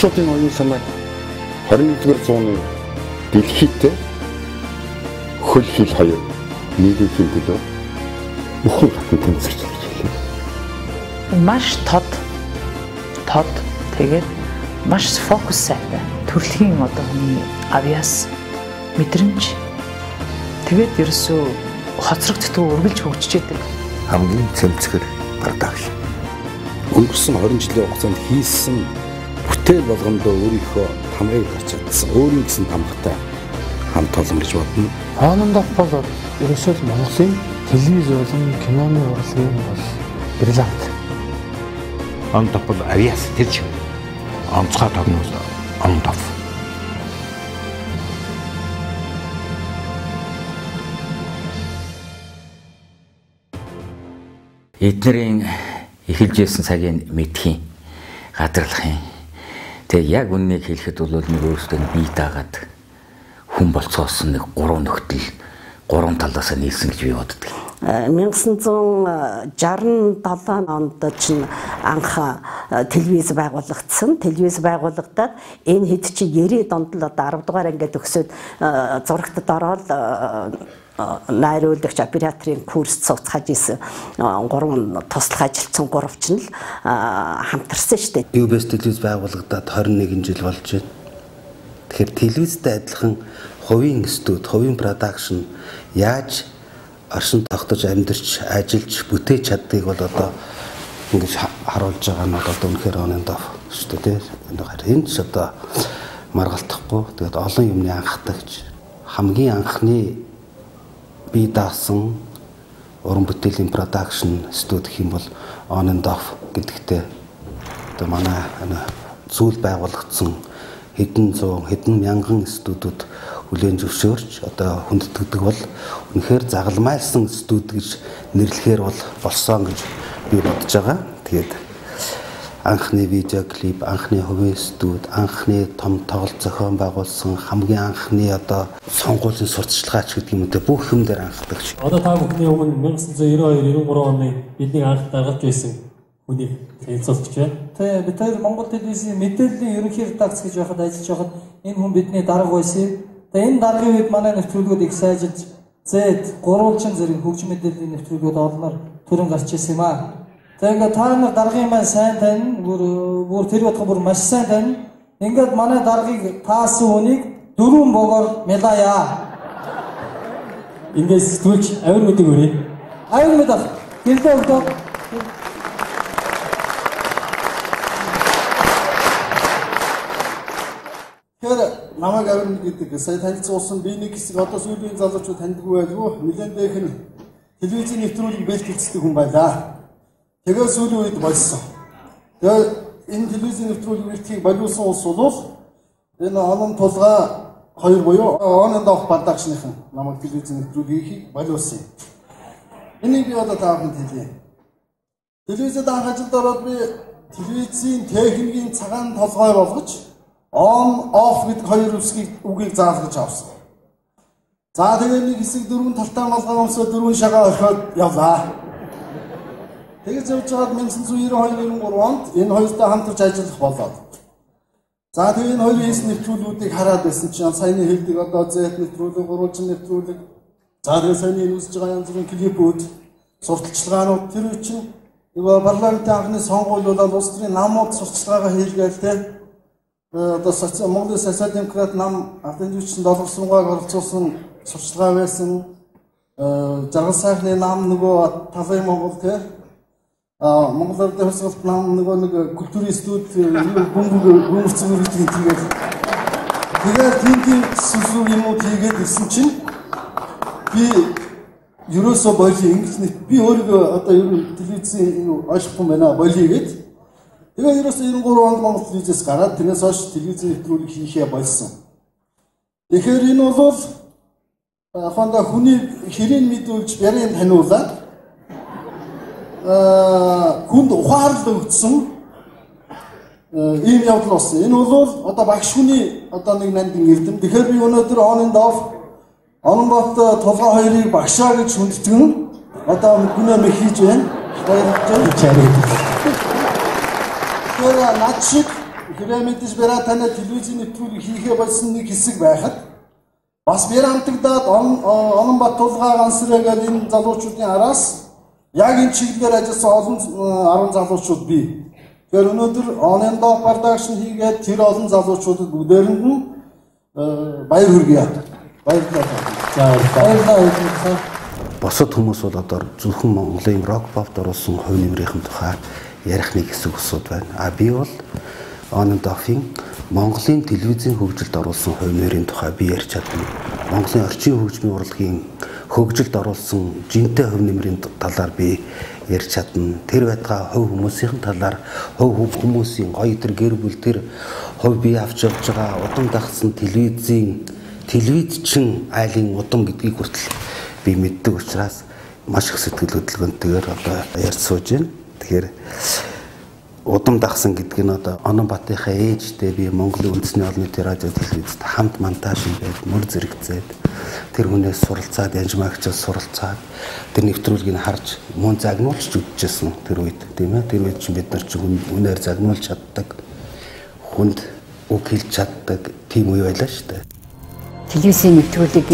монголчуудын оюун санааг 21-р зууны дэлхийд хөл хил хоёр нийлүүлэхийн төлөө бүхэн хатан тэмцэж байна хэлээ. Маш тод тэгээд маш фокустай төрөлхийн одооны авьяас мэдрэмж тэгээд ерөөсөө хоцрогдтгүй өргөлж хөгжиж идэг хамгийн цэмцгэр продакшн. Өнгөрсөн 20 жилийн хугацаанд хийсэн бүтээл болгондоо өөрийнхөө тамгыг гарч чадсан өөрийн гэсэн тамгатай хамт олон гэж бодно. Хонондох бол ерөөсөө Монголын телевиз болон киноны урлагийн бол бриллиант. Хонондох бол авьяас тэр шиг онцгой тогноос ондов. Эднэрийн эхэлж ирсэн цагийн мэдхийн гадарлахын тэг яг үннийг хэлэхэд бол нэг өөрөөсөө бие даагаад хүн болцоосон нэг гурван нөхдөл гурван талаас нь нийлсэн гэж би боддог. 1967 онд чинь анх телевиз байгуулагдсан. Телевиз байгуулагдаад энэ хэд чи 90 донд л одоо 10 дугаар ангид өгсөд зурагтад ороод найруулагч операторын курс цуцгааж исэн гурван туслах ажилтсан гуравч нь л хамтарсан шүү дээ. UBS телевиз байгуулагдаад 21 жил болж байна. Тэгэхээр телевизтэй адилхан хувийн студи, хувийн продакшн яаж оршин тогтож амьдарч, ажиллаж, бүтээж чаддгийг бол одоо ингэж харуулж байгаа нь одоо үнэхээр онондов шүү дээ. Энэ ч одоо маргалтахгүй. Тэгээд олон юмны анхдагч хамгийн анхны бие даасан уран бүтээлийн продакшн студи гэх юм бол онондов гэдэгтэй одоо манай зүйл байгуулагдсан хэдэн мянган студиуд хүлээн зөвшөөрч одоо хүндэтгдэг бол үнэхээр загалмайлсан студи гэж нэрлэхээр бол болсон гэж би бодож байгаа. Тэгээд анхны видеоклип, анхны хувийн студи, анхны том тоглолт зохион байгуулсан хамгийн анхны одоо сонгуулийн сурталчилгаач гэдэг юм үү бүх юм дээр анхдагч. Одоо та бүхний өмнө 1992-93 оны бидний анх даргаж байсан хүнийг танилцуулж байна. Бид хоёр Монгол телевизийн мэдээллийн ерөнхий редакц гэж байхад ажиллаж байхад энэ хүн бидний дарга байсан. Тэгээ энэ даргын үед манай нэвтрүүлгүүд их сайжилж зэд гурвалжин зэрэг хөгжим мэдээллийн нэвтрүүлгүүд олноор төрөн гарч ирсэн юм аа. Тэгээ та нар даргын маань сайн тань бүр тэр бодох бүр маш сайн тань. Ингээд манай даргыг таасан хүнийг 4 богоор мэлаяа. Ингээд сэтгүүлч авир мэдээ өрөө. Авир мэдээ. Гэлдээ өгдөө. Тэр намайг авир мэдээ сая танилцуулсан би нэг хэсэг одоо сүүлийн залуучууд таньдгүй байлгүй. Нилээн дэх нь телевизийн нэвтрүүлэг бэлтгэгддэг хүн байлаа. Тэгээ сүүлийн үед болсон. Тэгээ энэ телевизийн нэвтрүүлэг бэлтгийг болиулсан улс бол энэ онон тулгаа хоёр буюу онондох продакшныхан намайг телевизийн нэвтрүүлгийг болиулсан. Энийг би одоо таахад хэлье. Телевизэд анх ажилд ороод би телевизийн техникийн цагаан толгой болгож on off гэдэг хоёр үгийг заалгаж авсан. За тэгээ нэг хэсэг 4 талтай малгай өмсөд 4 шагаа орхиод явлаа. Тэгэж явж байгаад 1992-93 онд энэ хоёртой хамтарч ажиллах болоод. За тэгээ энэ хоёрын хийсэн нэвтрүүлгүүдийг хараад байсан чинь саяны хэлдэг одоо зэт нэвтрүүлэг, гурвалжин нэвтрүүлэг. За тэгээ саяны энэ үсэж байгаа янз бүрийн клипүүд, сурталчилгаанууд тэр үе чинь парламентын анхны сонгуул болоод улс төрийн намууд сурталчилгаагаа хийлгээл те. Одоо Монголын социал-демократ нам ардын жүжигчид долгосонгойг оролцуулсан сурталчилгаа байсан. Жаргал сайхны нам нөгөө талын Монгол те. Монгол Ардын хурцлалт нам нөгөө нэг культурын студи бөмбөрцөн үргэлжлэн тэгээд тийм сүсүү юмуд хийгээд ирсэн чинь би ерөөсөө боли ингэж би өөрийгөө одоо ер нь телевизийн ойлгохгүй байна боли гээд тэгээ ерөөсөө 93 онд Монгол телевизээс гараад тэрнээс хойш телевизийн нэвтрүүлэг хийхээ болсон. Тэгэхээр энэ бол хонда хүний хэрийн мэдүүлж ярийн таниулаад хүнд ухаарлал өгсөн ийм явдал болсон. Энэ бол одоо багш хүний одоо нэг нандин эрдэм. Тэгэхээр би өнөөдөр Онондов толгой хоёрыг багшаа гэж хүндтгэн одоо гүнээ хийж байна. Баярлалаа. Тэр над шиг Хэрэг мэдээж бяра танаа телевизийн нэвтрүүлэг хийхээ болсон нэг хэсэг байхад бас бяра хамтагдаад онон бат тулгаа гансраа гэдэг энэ залуучуудын араас яг энэ чиглэлээр ажилласан олон 10 залуучууд бий. Тэгэхээр өнөөдөр онын доо продакшн хийгээд тэр олон залуучуудад бүгдээрэнд нь баяр хүргэе. Баярлалаа. Босод хүмүүс бол одоо зөвхөн Монголын рок попд оруулсан хувь нэмрийн тухай ярих нэг хэсэг усуд байна. Би бол онын дофын Монголын телевизийн хөгжилд оруулсан хувь нэмрийн тухай би ярьж чадна. Монголын орчин хөгжмийн урлагийн хөгжилд оруулсан жинтэй хувь нэмрийн талаар би ярьж чадна. Тэр байтугай хувь хүмүүсийн талаар хувь хүмүүсийн гоё төр гэр бүл тэр хувь бие авч явж байгаа удам дагсан телевизчин айлын удам гэдгийг хүртэл би мэддэг учраас маш их сэтгэл хөдлөлгөөнтэйгээр одоо ярьж сууж байна. Тэгэхээр удам дагсан гэдэг нь одоо Онон Батынхаа ээжтэй би Монголын үндэсний олон нийтийн радио телевизэд хамт монтаж хийгээд мөр зэрэгцээд тэр хүнээс суралцаад янжмаагчаас суралцаад тэр нэвтрүүлгийг харж мөн загнуулж үзчихсэн тэр үед тийм ээ. Тэр үед чинь бид нар чинь үнээр загнуулж чаддаг, хүнд үг хэлж чаддаг тийм үе байлаа шүү дээ. Телевизийн нэвтрүүлгийг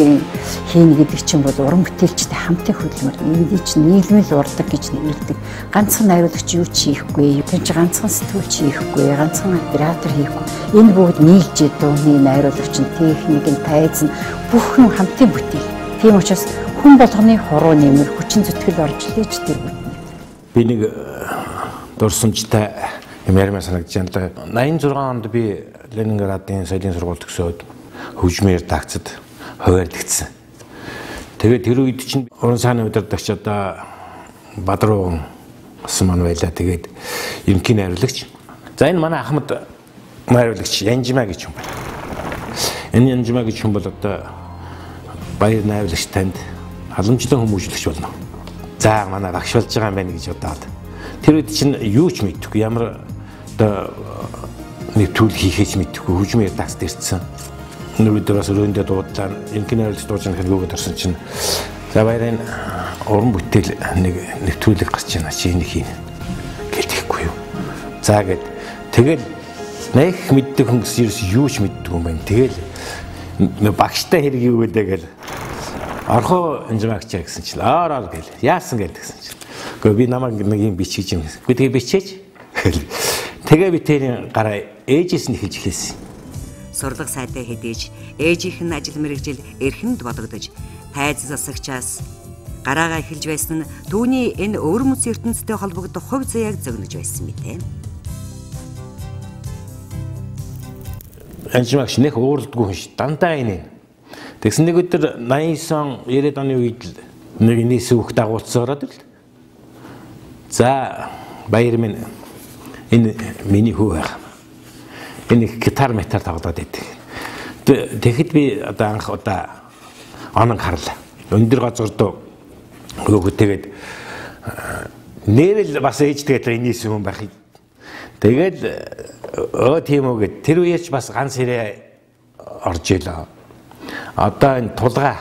хийнэ гэдэг чинь бол уран бүтээлчтэй хамтын хөдөлмөр. Энд чинь нийлмэл урдаг гэж нэрлэдэг. Ганцхан найруулагч юу ч хийхгүй, энэ чинь ганцхан сэтгүүлч хийхгүй, ганцхан оператор хийхгүй. Энэ бүгд нийлж дууны найруулагч нь техник нь тайз нь бүхэн хамтын бүтээл. Тийм учраас хүн болгоны хуруу нэмэр хүчин зүтгэл орж илж тэр бүтнэ. Би нэг дурсамжтай юм ярмаар санагдаж байна. 86 онд би Ленинградын соёлын сургууль төгсөөд хөгжмийн редакцид хуваарлагдсан. Тэгээд тэр үед чинь уран сайхны удирдагч одоо Бадруу Осман байлаа. Тэгээд ерөнхий найруулагч. За энэ манай Ахмад найруулагч Янжмаа гэж хүн байна. Энэ Янжмаа гэж хүн бол одоо баяр найруулагч танд халамжлан хүмүүжлэгч болно. За манай багш болж байгаа юм байна гэж бодоод. Тэр үед чинь юу ч мэдэхгүй, ямар одоо нэвтрүүлэг хийхээч мэдэхгүй хөгжмийн редакцид ирсэн. Өнөөдөр бас өрөөндөө дуудлаа ерөнхий найруулагч дууж байгаа нөгөөд орсон чинь за баярын уран бүтээл нэг нэвтрүүлэг гарч байна чи энийг хийнэ гэлтэхгүй юу. За гээд тэгэл нэг мэддэг хүн ерөөс юу ч мэддэг юм байна. Тэгэл багштай хэрэг юу гэдэг гэл орхоо инжмаагчаа гэсэн чинь ороо гэл яасан гэл гэсэн чинь гэхдээ би намайг нэг юм бичиж юм. Гэхдээ тэгээ бичээч. Тэгээ би тэрийн гараа ээжээс нь хэлж эхэлсэн. Сурлага сайдаа хэдэж, ээжийнх нь ажил мэргэжил эрхэнд бодогдож, тайз засагчаас гараагаа эхэлж байсан нь түүний энэ өвөрмөц ертөнцтэй холбогдох хувь заяаг зөгнөж байсан мэт. Анжмагч нэх ууралдгүй хүн ш. Дандаа энэ. Тэгсэн нэг өдөр 89 90-ад оны үед л нэг нийс хүүхд дагуулсан ороод л. За баяр минь энэ миний хүү байх. Энэ гитар метар тоглоод байдаг. Тэгэхэд би одоо анх одоо онон харлаа. Өндөр газар хөөгөө тэгээд нэрэл бас ээжтэйгээ энэс юм байх. Тэгээд тийм үү гэд тэр үеч бас ганц хэрэг орж илаа. Одоо энэ тулгаа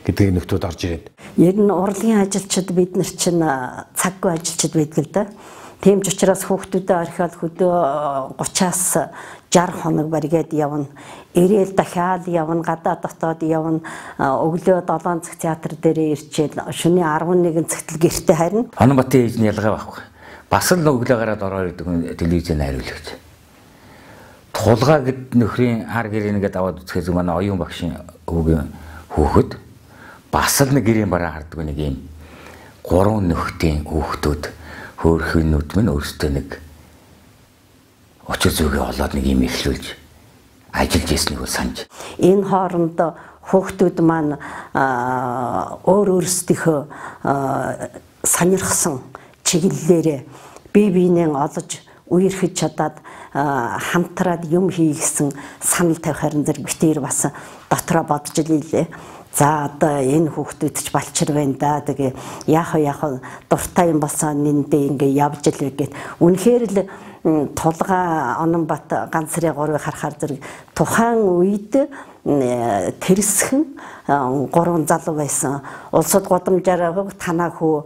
гэдэг нөхдүүд орж ирээд. Ер нь урлагийн ажилчид бид нар чинь цаггүй ажилчид байдаг л да. Тийм ч учраас хүүхдүүдэд орхиод хөдөө 30-аас 60 хоног баргээд явна. Ирээл дахиад явна, гадаа дотоод явна. Өглөө 7 цаг театр дээрээ ирчээл шөнийн 11 цагт гэртээ харна. Хонбатын ээж нь ялгаа байхгүй. Бас л өглөө гараад ороод идэг телевизэн найруулагч. Тулгаа гэд нөхрийн ар гэрээ нэгэд аваад үзэхээс манай оюун багшийн өвгөө хүүхэд бас л нэг гэрийн бараа харддаг нэг юм 3 нөхдийн хүүхдүүд хөөрхөнүүд минь өөрсдөө нэг очир зүгээ олоод нэг юм эхлүүлж ажиллаж ирснийг санаж. Энэ хооронд хүүхдүүд маань өөрсдийнхөө сонирхсон чиглэлээрээ бие биенээ олж үерхэж чадаад хамтраад юм хийгсэн санал тавих зэрэг битээр бас дотроо бодож илээ. За одоо энэ хүүхдүүд ч балчир байна да. Тэгээ яах дуртай юм болсон нэндээ ингээ явж л гэгээд үнэхээр л Тулгаа Ононбат ганц сарын 3-ыг харахаар зэрэг тухайн үед тэрсхэн 3 залуу байсан. Улсад гудамжаар танаа хүү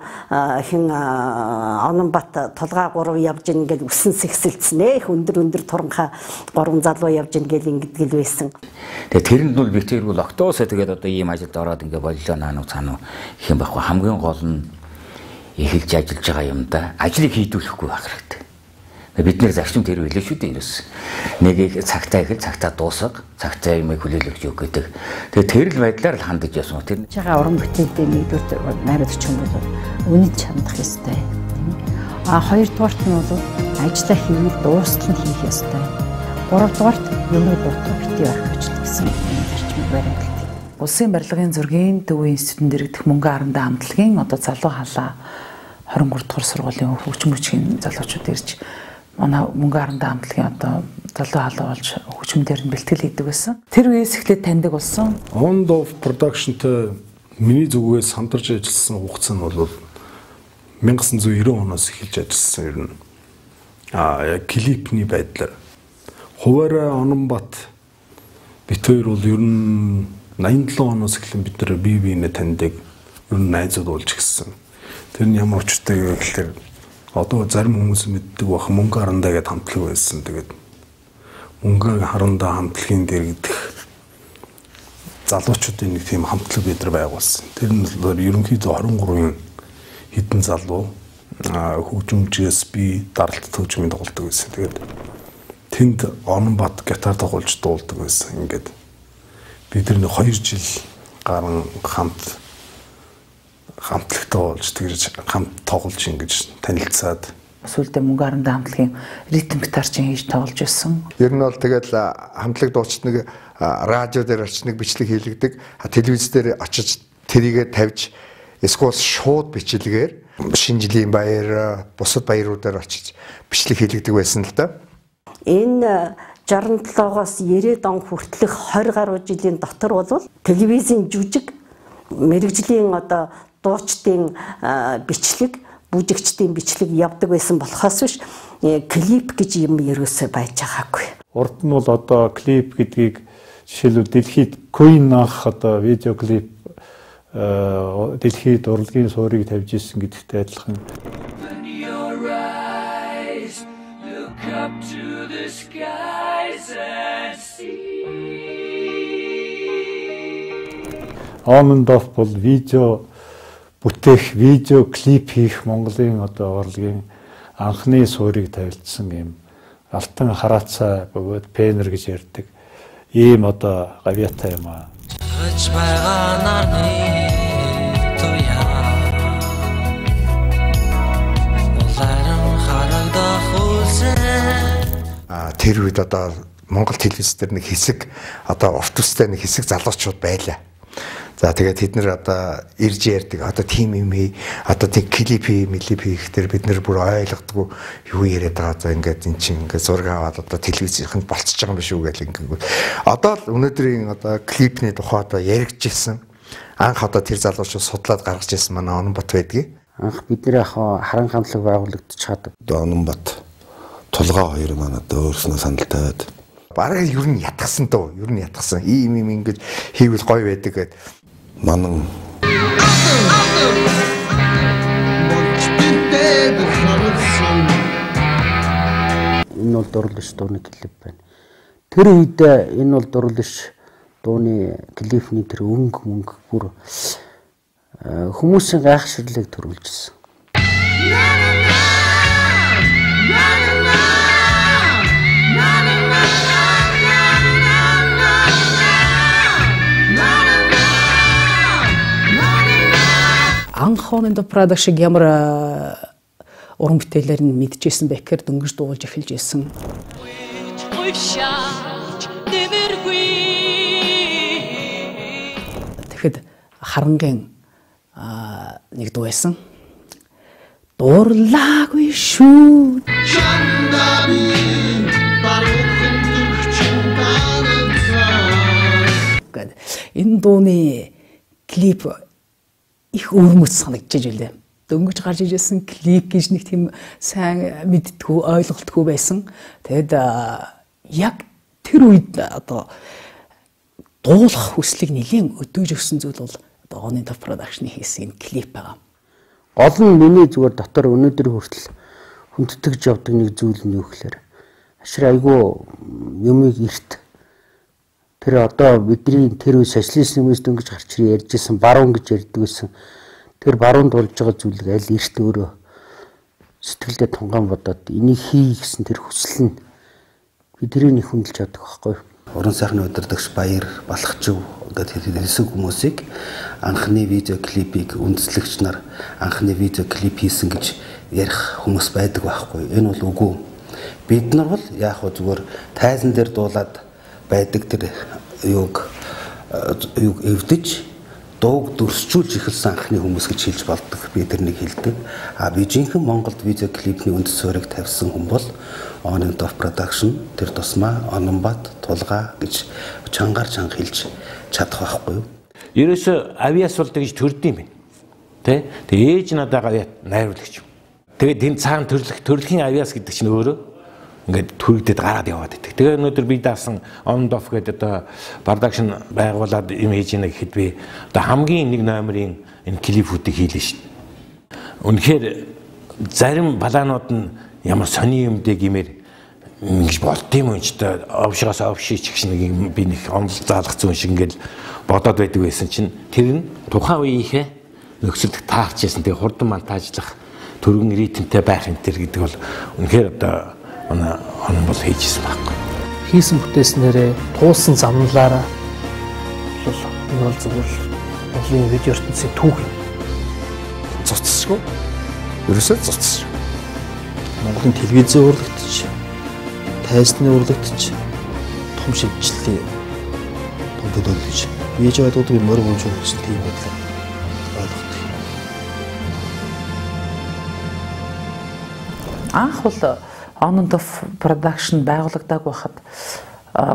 хин Ононбат Тулгаа 3 явж ийн гэж үсэн сэгсэлцнэ. Их өндөр туранхаа 3 залуу явж ийн гэж ингэдэл байсан. Тэгээ тэрэнд бол би тэр бол октоосоо тэгээд одоо ийм ажилд ороод ингээ боллоо наануу цаануу их юм байхгүй. Хамгийн гол нь эхэлж ажиллаж байгаа юм да. Ажлыг хийдүүлэхгүй байх хэрэгтэй. Бид нэр зарчим тэр үйлээ шүү дээ ерөөс. Нэг цагтаа ихэл цагтаа дуусга, цагтаа юм хүлээлгэж өгөх гэдэг. Тэгээ тэр л байдлаар л хандаж ясан. Тэр жагаа уран бүтээлтэй нэгдүгээр найруулагч юм бол үнэт чамдах ёстой. Хоёрдугаарт нь бол ажиллаа хийх, дуустал нь хийх ёстой. Гуравдугаарт юмыг дутуу битгий орхиж гэсэн зарчмыг баримталдаг. Улсын барилгын зургийн төвийн институтын дэргэдэх мөнгө харандаа хамтлагийн одоо залуу халаа 23 дугаар сургуулийн хөгжим хүчгийн залуучууд ирж манай мөнгө харандаа хамтлагийн одоо залуу халаа болж хөгжмөндөр нь бэлтгэл хийдэг байсан. Тэр үеэс эхлээд таньдаг болсон. On of production-тэй миний зүгээс хамтарч ажилласан хугацаа нь бол 1990 оноос эхэлж ажилласан ер нь. Яг клипний байдлаар хуваараа Ононбат бит хоёр бол ер нь 87 оноос эхлэн бид нар бие биенээ таньдаг ер нь найзууд болж гисэн. Тэр нь ямар учиртай вэ гэхээр одоо зарим хүмүүс мэддэг бах мөнгө харандаа гэдэг хамтлаг байсан. Тэгээд мөнгө харандаа хамтлагийн дэргэдэх залуучуудын нэг тийм хамтлаг бид нар байгуулсан. Тэр нь бол ерөнхийдөө 23 хэдэн залуу хөгжимчээс би даралт хөгжмийн тоглодог байсан. Тэгээд тэнд Ононбат гитар тоглож дуулдаг байсан. Ингээд бид нар 2 жил гарan хамтлагтай болж тэгж хамт тоглож ингэж танилцаад сүүлдээ мөнгө харандаа хамтлагийн ритм гитарчин хийж тоглож байсан. Ер нь бол тэгэл хамтлаг дуучид радио дээр орчныг бичлэг хийлгдэг, телевиз дээр очиж тэрийгэ тавьж эсвэл шууд бичлэгээр шинэ жилийн баяр, бусад баяруудаар очиж бичлэг хийлгдэг байсан л да. Энэ 67-оос 90 он хүртэлх 20 гаруй жилийн дотор бол телевизийн жүжиг мэрэгжлийн одоо дуучдын бичлэг, бүжигчдийн бичлэг явдаг байсан болохоос биш клип гэж юм ерөөсөө байж байгаагүй. Урд нь бол одоо клип гэдгийг жишээлбэл дэлхийд Queen ах одоо видео клип дэлхийд урлагийн суурийг тавьж ирсэн гэдэгтэй адилхан. On and off бол видео бүтээх, видео клип хийх Монголын одоо урлагийн анхны суурийг тавилдсан юм алтан хараацаа бөгөөд пенер гэж ярьдаг ийм одоо гавьяатай юм аа. Тэр үед одоо Монгол телевиз дээр нэг хэсэг одоо овтустай нэг хэсэг залуучууд байлаа. За тэгээд тэд нэр одоо ирж ярьдаг одоо тим юм одоо тэг клип хийхээр бид нэр бүр ойлгодгүй юу яриад байгаа за ингээд эн чинь ингээд зураг аваад одоо телевизийнхэнд болцож байгаа юм биш үү гэл ингээд одоо л өнөөдрийн одоо клипний тухай одоо яригдчихсэн анх одоо тэр залуучууд судлаад гаргаж ирсэн манай Ононбат байдгийг анх бидний яг харан хамтлаг байгуулагдчихад Ононбат Тулгаа хоёр маань одоо өөрснөө санал тавиад бараг ер нь ятгсан дөө ер нь ятгсан ийм ингэж хийвэл гоё байдаг гэд манан энэ бол дурлаж дууны клип байна. Тэр үед энэ бол дурлаж дууны клипний тэр мөнгө бүр хүмүүсийн гайхширлыг төрүүлжсэн. Анх On and Off production ямар уран бүтээлээр нь мэдчихсэн бэ гэхээр дөнгөж дуулж эхэлж байсан. Тэгэхэд харангийн нэг дуу байсан. Дуурлаагүй шүү. Энэ дууны клип их өрмөц санагдчихэж байлаа. дөнгөж гарч ижсэн клип гэж нэг тийм сайн мэддэггүй ойлголтгүй байсан. Тэгэд яг тэр үед одоо дуулах хүслийг нэлийн өдөөж өгсөн зүйл бол одоо On and Off production хийсэн энэ клип байгаа. Гол нь миний зүгээр дотор өнөөдөр хүртэл хүндэтгэж явдаг нэг зүйл нь юу гэхээр ашир айгуу юмыг эрт тэр одоо бидний тэр үе социализмээс дөнгөж гарч ярьжсэн баруун гэж ярьдаг байсан. Тэр баруунд болж байгаа зүйлийг аль эрт өөрөө сэтгэлдээ тунгаан бодоод энийг хий гэсэн тэр хүсэл нь бидний хүндэлж чаддаг байхгүй. Уран сайхны удирдагч Баяр Балхчив гэдэг хэсэг хүмүүсийг анхны видео клипийг үндэслэгч нар анхны видео клип хийсэн гэж ярих хүмүүс байдаг байхгүй. Энэ бол үгүй. Бид нар бол яг хөө зүгээр тайзан дээр дуулаад байдаг тэр юуг эвдэж дууг дүрсчүүлж эхэлсэн анхны хүмүүс гэж хэлж болдог. Би тэрнийг хэлдэг. Би жинхэнэ Монголд видео клипний үндэс суурийг тавьсан хүн бол On and Off production тэр тусмаа Ононбат тулгаа гэж чангаар чанга хэлж чадах байхгүй юу? Ерөөсө авиас бол тэгж төрд юм байна. Тэ? Тэгээ ээж надад найруулагч. Тэгээд энэ цаана төрөлхийн авиас гэдэг чинь өөрөө ингээд төрөгдөд гараад яваад байдаг. Тэгээ өнөөдөр би даасан On and Off гэдэг одоо production байгуулад юм хийж ийнэ гэхэд би одоо хамгийн нэг номерын энэ клипүүдийг хийлээ шүү дээ. Үнэхээр зарим балаанууд нь ямар сони юмдэг юмэр ингэж болт юм уу ч та овшоос овшиж гэх нэг би нэг онол заалгах зүүн шиг ингээл бодоод байдаг байсан чинь тэр нь тухайн үеийнхээ нөхцөлд таарч ясан тэгээ хурдан монтажлах төргөн ритмтэй байх энэ төр гэдэг бол үнэхээр одоо он бол хийжсэн байхгүй. Хийсэн бүтээснээрээ туулсан замналаараа бол энэ бол зүгээр Монголын видео ертөнцийн түүх юм. Цоцсгүй. Ерөөсөө цоцсгүй. Монголын телевизэн урлагтч, тайзны урлагтч том шилжилтийн том төдөл гэж бийж байдуудыг мөр гомж гэж тийм бодлоо ойлгох. Анх бол On and Off production байгуулагдаагүй байхад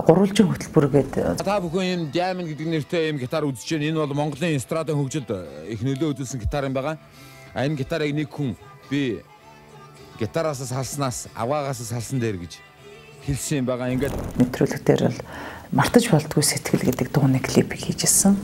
гурвалжин хөтөлбөргээд та бүхэн энэ Diamond гэдэг нэртэй юм гитар үзэж байна. Энэ бол Монголын эстрадын хөгжилд их нөлөө үзүүлсэн гитар юм байгаа. Энэ гитарыг нэг хүн би гитараас салснаас аваагаас салсан дээр гэж хэлсэн юм байгаа. Ингээд нэвтрүүлэг дээр бол мартаж болтгүй сэтгэл гэдэг дууны клипийг хийжсэн.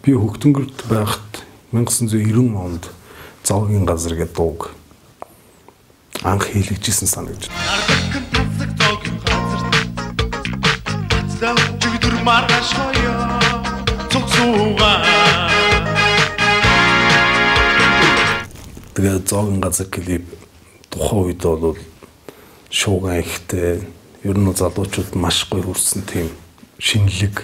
Би Хөгтөнгөрт байхад 1990 онд Зовгийн газар гэдэг дууг анх хийлгэжсэн санагдаж тэгээд Зовгийн газар клип тухайн үед бол шууган ихтэй ер нь залуучууд маш гоё хүрсэн тийм шинэлэг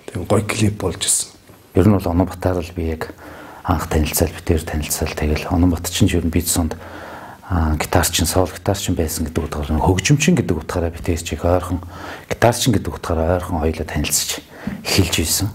тийм гоё клип болж ирсэн. Ер нь бол Ононбатаар л би яг анх танилцал битээр танилцал тэгэл Ононбат чинь ер нь бид сонд гитарчин соол гитарчин байсан гэдэг утгаараа хөгжимчин гэдэг утгаараа битээр чиг ойрхон гитарчин гэдэг утгаараа ойрхон хоёулаа танилцж эхэлж байсан.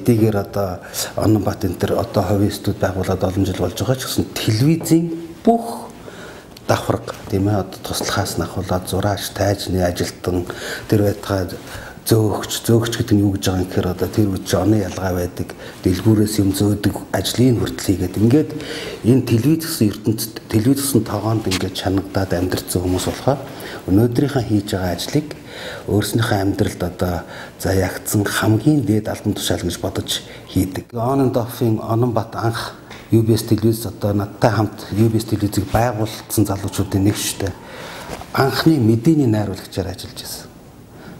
Хэдийгээр одоо Ононбат энэ төр одоо хувийн студ байгуулад олон жил болж байгаа ч гэсэн телевизийн бүх давхарга тийм ээ одоо туслахаас нь ахуулаад зураач, тайзны ажилтан тэр байтугай зөөгч гэдэг нь юу гэж байгаа юм гэхээр одоо тэр үеч оны ялгаа байдаг, дэлгүүрээс юм зөөдөг ажлын хүртэл хийгээд ингээд энэ телевиз гэсэн тоогоонд ингээд чанагдаад амьдрсан хүмүүс болохоор өнөөдрийнхээ хийж байгаа ажлыг өөрснийхөө амьдралд одоо заягдсан хамгийн дээд албан тушаал гэж бодож хийдэг. On and Off-ийн Ононбат анх UBS телевиз одоо надтай хамт UBS телевизийг байгуулсан залуучуудын нэг шүү дээ. Анхны мэдээний найруулагчаар ажиллаж байсан.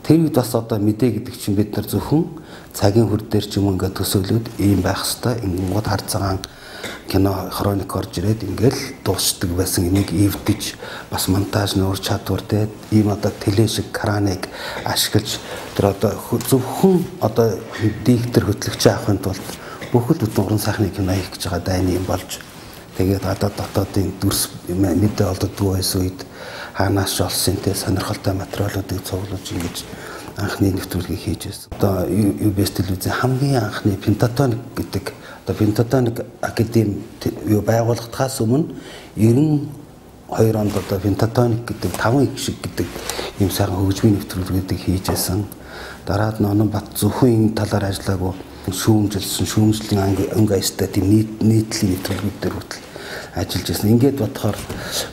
Тэр үед бас одоо мэдээ гэдэг чинь бид нар зөвхөн цагийн хөр дээр ч юм ингээд төсөөлөд ийм байх хэвээр ингээд хар цагаан кино хроник орж ирээд ингээл дуусдаг байсан энийг эвдэж бас монтаж нуур чадвар те ийм одоо теле шиг краныг ашиглаж тэр одоо зөвхөн одоо диктор хөтлөгч авахын тулд бүхэл бүтэн уран сайхны кино хийх гэж байгаа дайны юм болж тэгээд одоо дотоодын дүрс мэдээ олддгүй байсан үед хаанаас олсон те сонирхолтой материалуудыг цуглуулж ингэж анхны нэвтрүүлгийг хийж байсан. Одоо UBS телевизийн хамгийн анхны Pentatonix гэдэг одоо Pentatonix академи юу байгуулагдахаас өмнө 92 онд одоо Pentatonix гэдэг 5 их шиг гэдэг юм сайхан хөгжмийн нэвтрүүлгүүдийг хийж байсан. Дараад нь Ононбат зөвхөн энэ талаар ажиллаагүй шүүмжлэлийн өнгө аястай тийм нийтлэлийн нэвтрүүлгүүд дээр хүртэл ажиллаж байсан. Ингээд бодохоор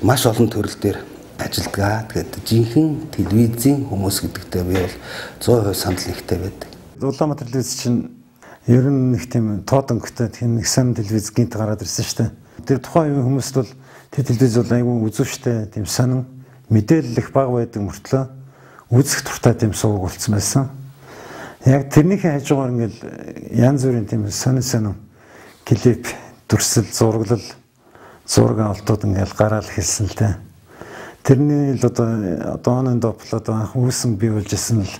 маш олон төрөл дээр ажилдгаа. Тэгээд жинхэнэ телевизийн хүмүүс гэдэгтээ би бол 100% санал нэгтэй байдаг. Улаанбаатар телевиз чинь ер нь нэг тийм тоодонгтой тийм нэг сан телевиз гинт гараад ирсэн шүү дээ. Тэр тухайн үеийн хүмүүст бол тэр телевиз бол айгүй үзүүштэй тийм сонин мэдээлэл их бага байдаг мөртлөө үзэх туртай тийм сувг болсон байсан. Яг тэрнийхээ хажуугаар ингээл янз бүрийн тийм сонин клип, дүрсэл, зураглал, зураг авалтууд ингээл гараал хэлсэн л дээ. Тэрний л одоо оны доплоо анх үүсэн бий болж исэн л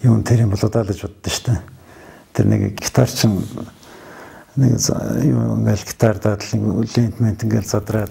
юм тэр юм болоо даа гэж боддоо штэ. Тэр нэг гитарчин нэг юу ингээл гитар даадал нэг лентмент ингээл задраад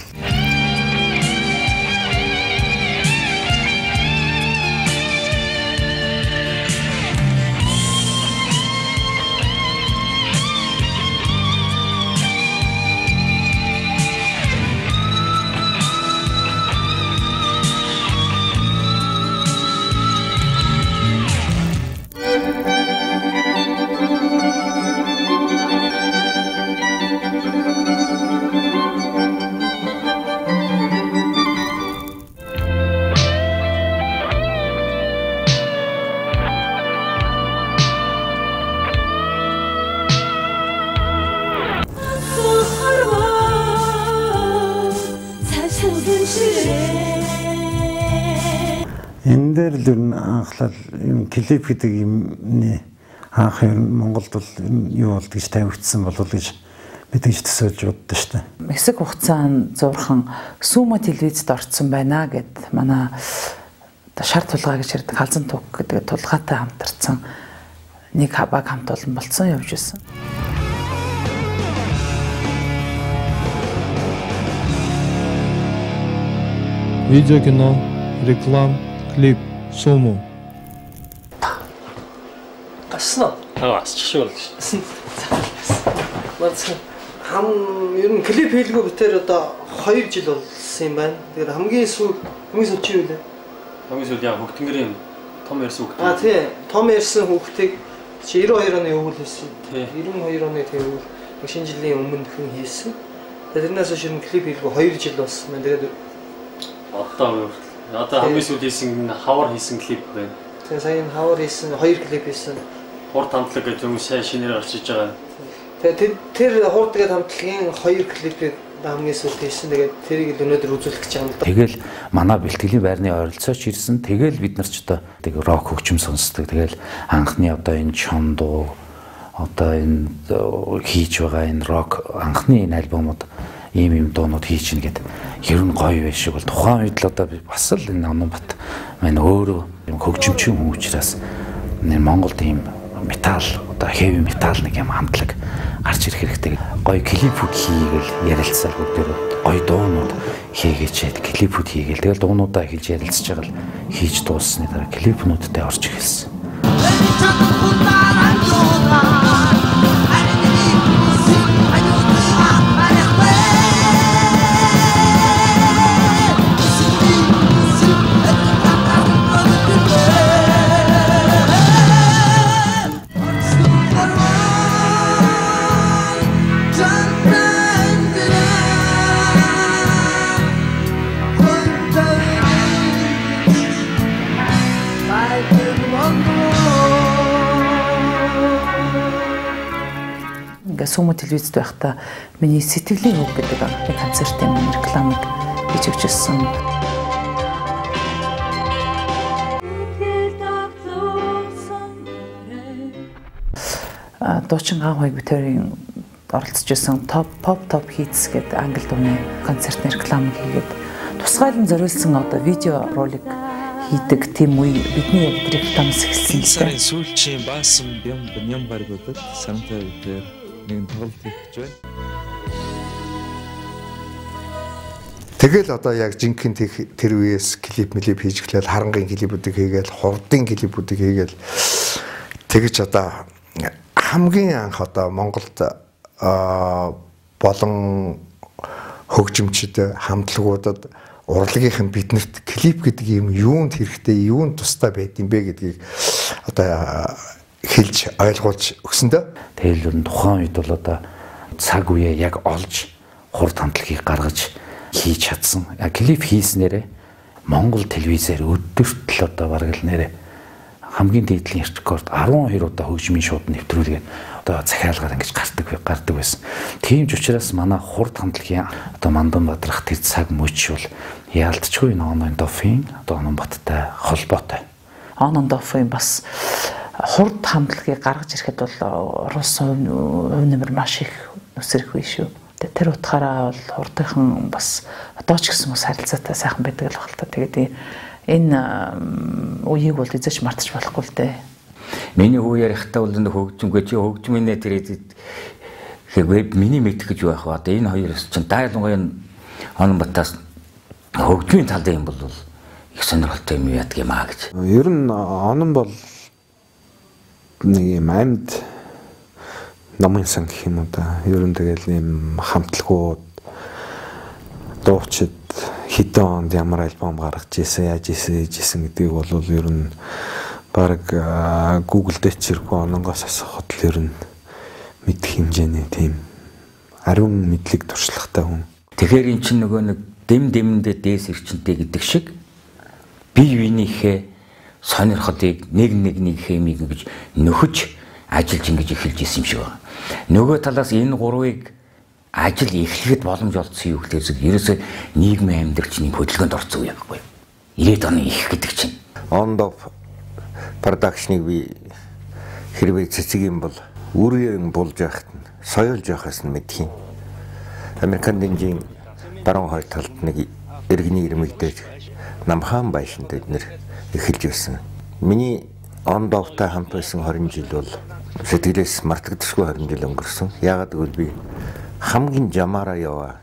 энэ дээр л ер нь анхлал юм клип гэдэг юмны анх ер нь Монголд бол юу болд гэж тавигдсан болов гэж бид гэж төсөөлж боддоо шүү дээ. Мексик хугацаанд зурхан Сумо телевизэд орцсон байна гэд манай шар тулгаа гэж ярьдаг халзан туг гэдэг тулгаатай хамтарсан нэг баг хамт олон болцсон явж байсан. Видео, кино, реклам, клип, Сумо. Аснаа. Асчих шиг болж байна. Ер нь клип хийлгөө битээр одоо 2 жил болсон юм байна. Тэгэхээр хамгийн сүүл чи юу вэ? Хамгийн сүүл яа хөгтөнгөрийн том ярьсан хөгтөг. Тий. Том ярьсан хөгтөг чи 92 оны өвөл хийсэн. 92 оны тэр өвөл шинэ жилийн өмнө хэн хийсэн. Тэрнээс хойш энэ клип хийлгөө 2 жил болсон байна. Тэгээд одоо хамгийн сүүл хийсэн хавар хийсэн клип байна. Тэгээ сая энэ хавар хийсэн 2 клип хийсэн. Хурд хамтлаг гэж юм сайн шинээр гарч иж байгаа. Тэгээ тэр хурдгээд хамтлагийн 2 клипийг хамгийн сүүлд хийсэн. Тэгээд тэрийг л өнөөдөр үзүүлэх гэж байгаа юм. Тэгэл манай бэлтгэлийн байрны ойролцооч ирсэн. Тэгэл бид нар ч одоо тэг рок хөгжим сонсдог. Тэгэл анхны одоо энэ чондоо одоо энэ хийж байгаа энэ рок анхны энэ альбомууд ийм дуунууд хийчихнэ гэдэг. Ер нь гоё байх шиг бол тухайн үед л одоо бас л энэ Ононбат маань өөрөө юм хөгжимчин хүн учраас энэ Монголд ийм метал одоо heavy metal нэг юм хамтлаг гарч ирэх хэрэгтэй. Гоё клипүүд хийгээл ярилцсаар бүгдээр гоё дуунууд хийгээчээд клипүүд хийгээл тэгэл дуунуудаа хийж ярилцж байгаа л хийж дууссаны дараа клипнүүдтэй орж ирсэн. ингээ Сүмө телевизэд байхдаа миний сэтгэлийн үг гэдэг анхны концертын рекламыг хийж өгчсэн. Дуучин Гаавайг битэрийн оролцож исэн Top Hits гэдэг англи дууны концертын рекламыг хийгээд тусгайлан зориулсан одоо видео ролик хийдэг тийм үе бидний яг рекламс эхэлсэн. Сарын сүүлчийн баасан бям баригуудад сантай үгээр нэгэн тоглолт хийж байна. Тэгэл одоо яг жинхэнэ тэр үеэс клип хийж гэлээ харангийн клипүүдийг хийгээл хурдын клипүүдийг хийгээл тэгэж одоо хамгийн анх одоо Монголд болон хөгжимчд хамтлагуудад урлагийнх нь биднэрт клип гэдэг юм юунд хэрэгтэй, юунд тустай байд юм бэ гэдгийг одоо хэлж ойлгуулж өгсөндөө. Тэгэл тухайн үед бол одоо цаг үеэ яг олж хурд хамтлагийг гаргаж хийж чадсан. Клип хийснээрээ Монгол телевизээр өдөрт л одоо бараг л нэрээ хамгийн дээдлийн рекорд 12 удаа хөгжмийн шууд нэвтрүүлгээ одоо захиалгаар ингэж гардаг байсан. Тийм ч учраас манай хурд хамтлагийн одоо Мандан Бадрах тэр цаг мөч бол яалтчгүй On and Off-ийн одоо Ононбаттай холбоотой. On and Off-ийн бас хурд хамтлагийг гаргаж ирэхэд бол Рус хувь нэмэр маш их өсрөх үе шүү. Тэр утгаараа бол хурдынхан бас одоо ч гэсэн бас харилцаатай сайхан байдаг л байна л та. Тэгээд энэ үеийг бол эзэж мартаж болохгүй л дээ. Миний хүү ярихтаа бол хөгжимгүй чи хөгжмийнэ тэр хэрвээ миний мэдэх гэж байх ба одоо энэ хоёроос чинь дайлангуй Ононбатаас хөгжмийн талд юм бол их сонирхолтой юм яадаг юм аа гэж. Ер нь Онон бол нэг юм амьд номын сан гэх юм уу да. Ер нь тэгэл юм хамтлагууд дуучид хэдэн онд ямар альбом гаргаж ийсэн, яаж ийсэн гэдгийг бол ер нь баг Google дээр чирхүү ононгоос асуухад л ер нь мэдэх хэмжээний тийм ариун мэдлэг туршлагатай хүн. Тэгэхээр эн чинь нөгөө нэг дэм-дэм дээс ирчэнтэй гэдэг шиг бие биенийхээ сонирхлыг нэг хэмиг гэж нөхөж ажиллаж ингэж эхэлж исэн юм шиг байна. Нөгөө талаас энэ гурвыг ажил эхлэхэд боломж олдсон юу гэхлээр ерөөсөө нийгмийн амьдралчны хөдөлгөөнд орсон үе байхгүй. 90-ад оны их гэдэг чинь. On and Off production-ыг би хэрвээ цэцэг юм бол үрийн болж яхад нь соёолж яхаас нь мэдхийн. Американ дэнжийн баруун хойд талд нэг иргэний ирмэгдэж намхан байшинд эднэр эхэлж байсан. Миний On and Off-тай хамт байсан 20 жил бол сэтгэлээс мартагдахгүй 20 жил өнгөрсөн. Яагаад гэвэл би хамгийн жамаараа яваа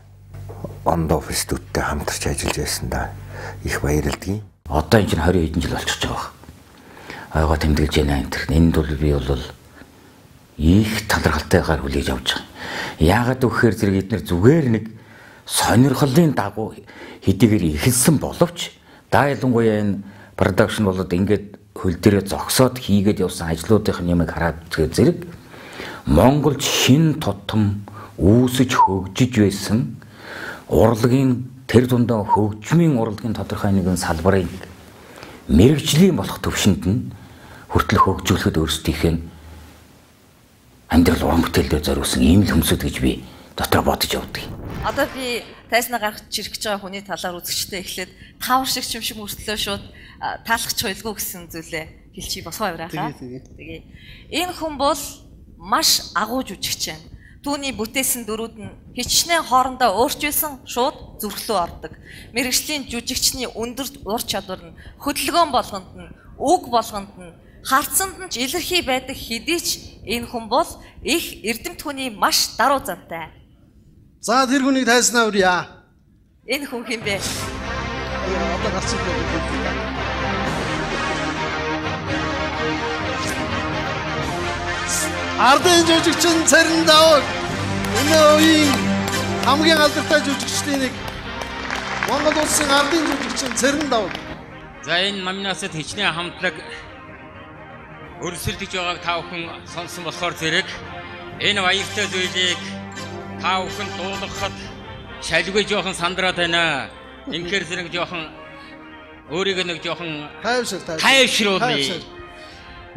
On and Off студиудтай хамтарч ажиллаж байсан да. Их баярлалдгийг. Одоо энэ чинь 20 хэдэн жил болчихж байгаа. Айгаа тэмдэглэж байна энэ. Энд бол би бол их талархалтайгаар хүлээж авч байгаа. Яагаад гэвэл зэрэг эдгээр зүгээр нэг сонирхлын дагуу хэдийгээр эхэлсэн боловч дайлангуяа энэ продакшн болоод ингээд хөл дээрээ зогсоод хийгээд явсан ажлуудын юмыг хараад зэрэг Монголд шин тутам үүсэж хөгжиж байсан урлагийн тэр дундаа хөгжмийн урлагийн тодорхой нэгэн салбарыг мэрэгжлийн болох төвшөнд нь хүртэл хөгжүүлэхэд өөрсдийнхээ амьдрал уран бүтээлдээ зориулсан ийм л хүмүүсүүд гэж би дотор бодож явдаг. Одоо би тайснаа гаргаж ирэх гэж байгаа хүний талаар үзэгчтэй эхлээд тавар шиг ч юм шиг мөртлөө шууд таалахч байлгүй гэсэн зүйлээ хэлчихье босгоо яваахаа. Тэгээ. Энэ хүн бол маш агуу жүжигч байна. Түүний бүтээсэн дөрүүд нь хичнээн хоорондоо өөрчлөсөн шууд зүрхлөө ордог. Мэргэжлийн жүжигчний өндөр ур чадвар нь хөдөлгөөн болгонд нь үг болгонд нь харцанд нь илэрхий байдаг хэдий ч энэ хүн бол их эрдэмт хүний маш даруй зантай. За тэр хүнийг тайснаа үрье. Энэ хүн хэм бэ? Одоо гарсан байх. Ардын жүжигчин Цэрэн Даваг энэ үеийн хамгийн алдартай жүжигчдийн нэг Монгол улсын ардын жүжигчин Цэрэн Даваг. За энэ номинацид хичнээн хамтлаг өрсөлдөж байгааг та бүхэн сонсон болохоор зэрэг энэ баяртай зүйлийг та бүхэн дуулгахад шалгүй жоохон сандраад байна. Инхээр зэрэг жоохон өөрийгөө нэг жоохон тайвшруулъя.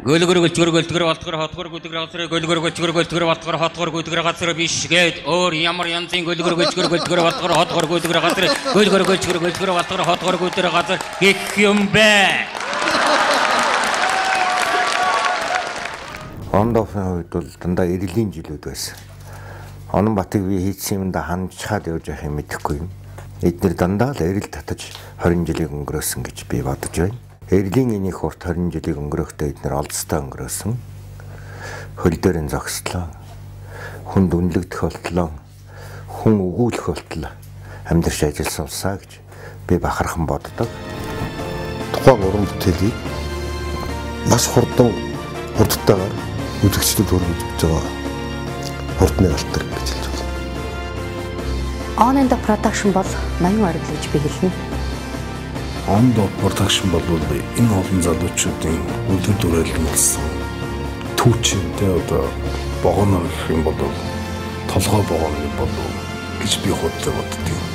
Гөлгөр болтгор хотгор гүдгэр газар гөлгөр болтгор хотгор гүдгэр газар биш гээд өөр ямар янзын гөлгөр болтгор хотгор гүдгэр газар гөлгөр болтгор хотгор гүдгэр газар гэх юм бэ. Ондофны хувьд бол дандаа эрлийн жилүүд байсан. Онон Батыг би хийсэн юмдаа хандчаад явж явах юм мэдэхгүй юм. Эдгээр дандаа л эрэл татаж 20 жилийг өнгөрөөсөн гэж би бодож байна. Эрлийн энийг урт 20 жилийг өнгөрөөхдөө эдгээр олзтой өнгөрөөсөн. Хөл дээрэн зогслоо. Хүнд үнэлэгдэх болтлоо. Хүн өгүүлэх болтлоо. Амьдарч ажилласан улсаа гэж би бахархан боддог. Тухайн уран бүтээлийг маш хурдтайгаар үзэгчдэд хүргэж байгаа хурдны алтар гэж хэлж байна. On and production бол 80 арга гэж би хэлнэ. On the production бол энэ олон залуучуудын үлгэр дуурайл болсон түүчтэй одоо богоно гэх юм бол толгой богоно болов гэж би хөдлөө боддог.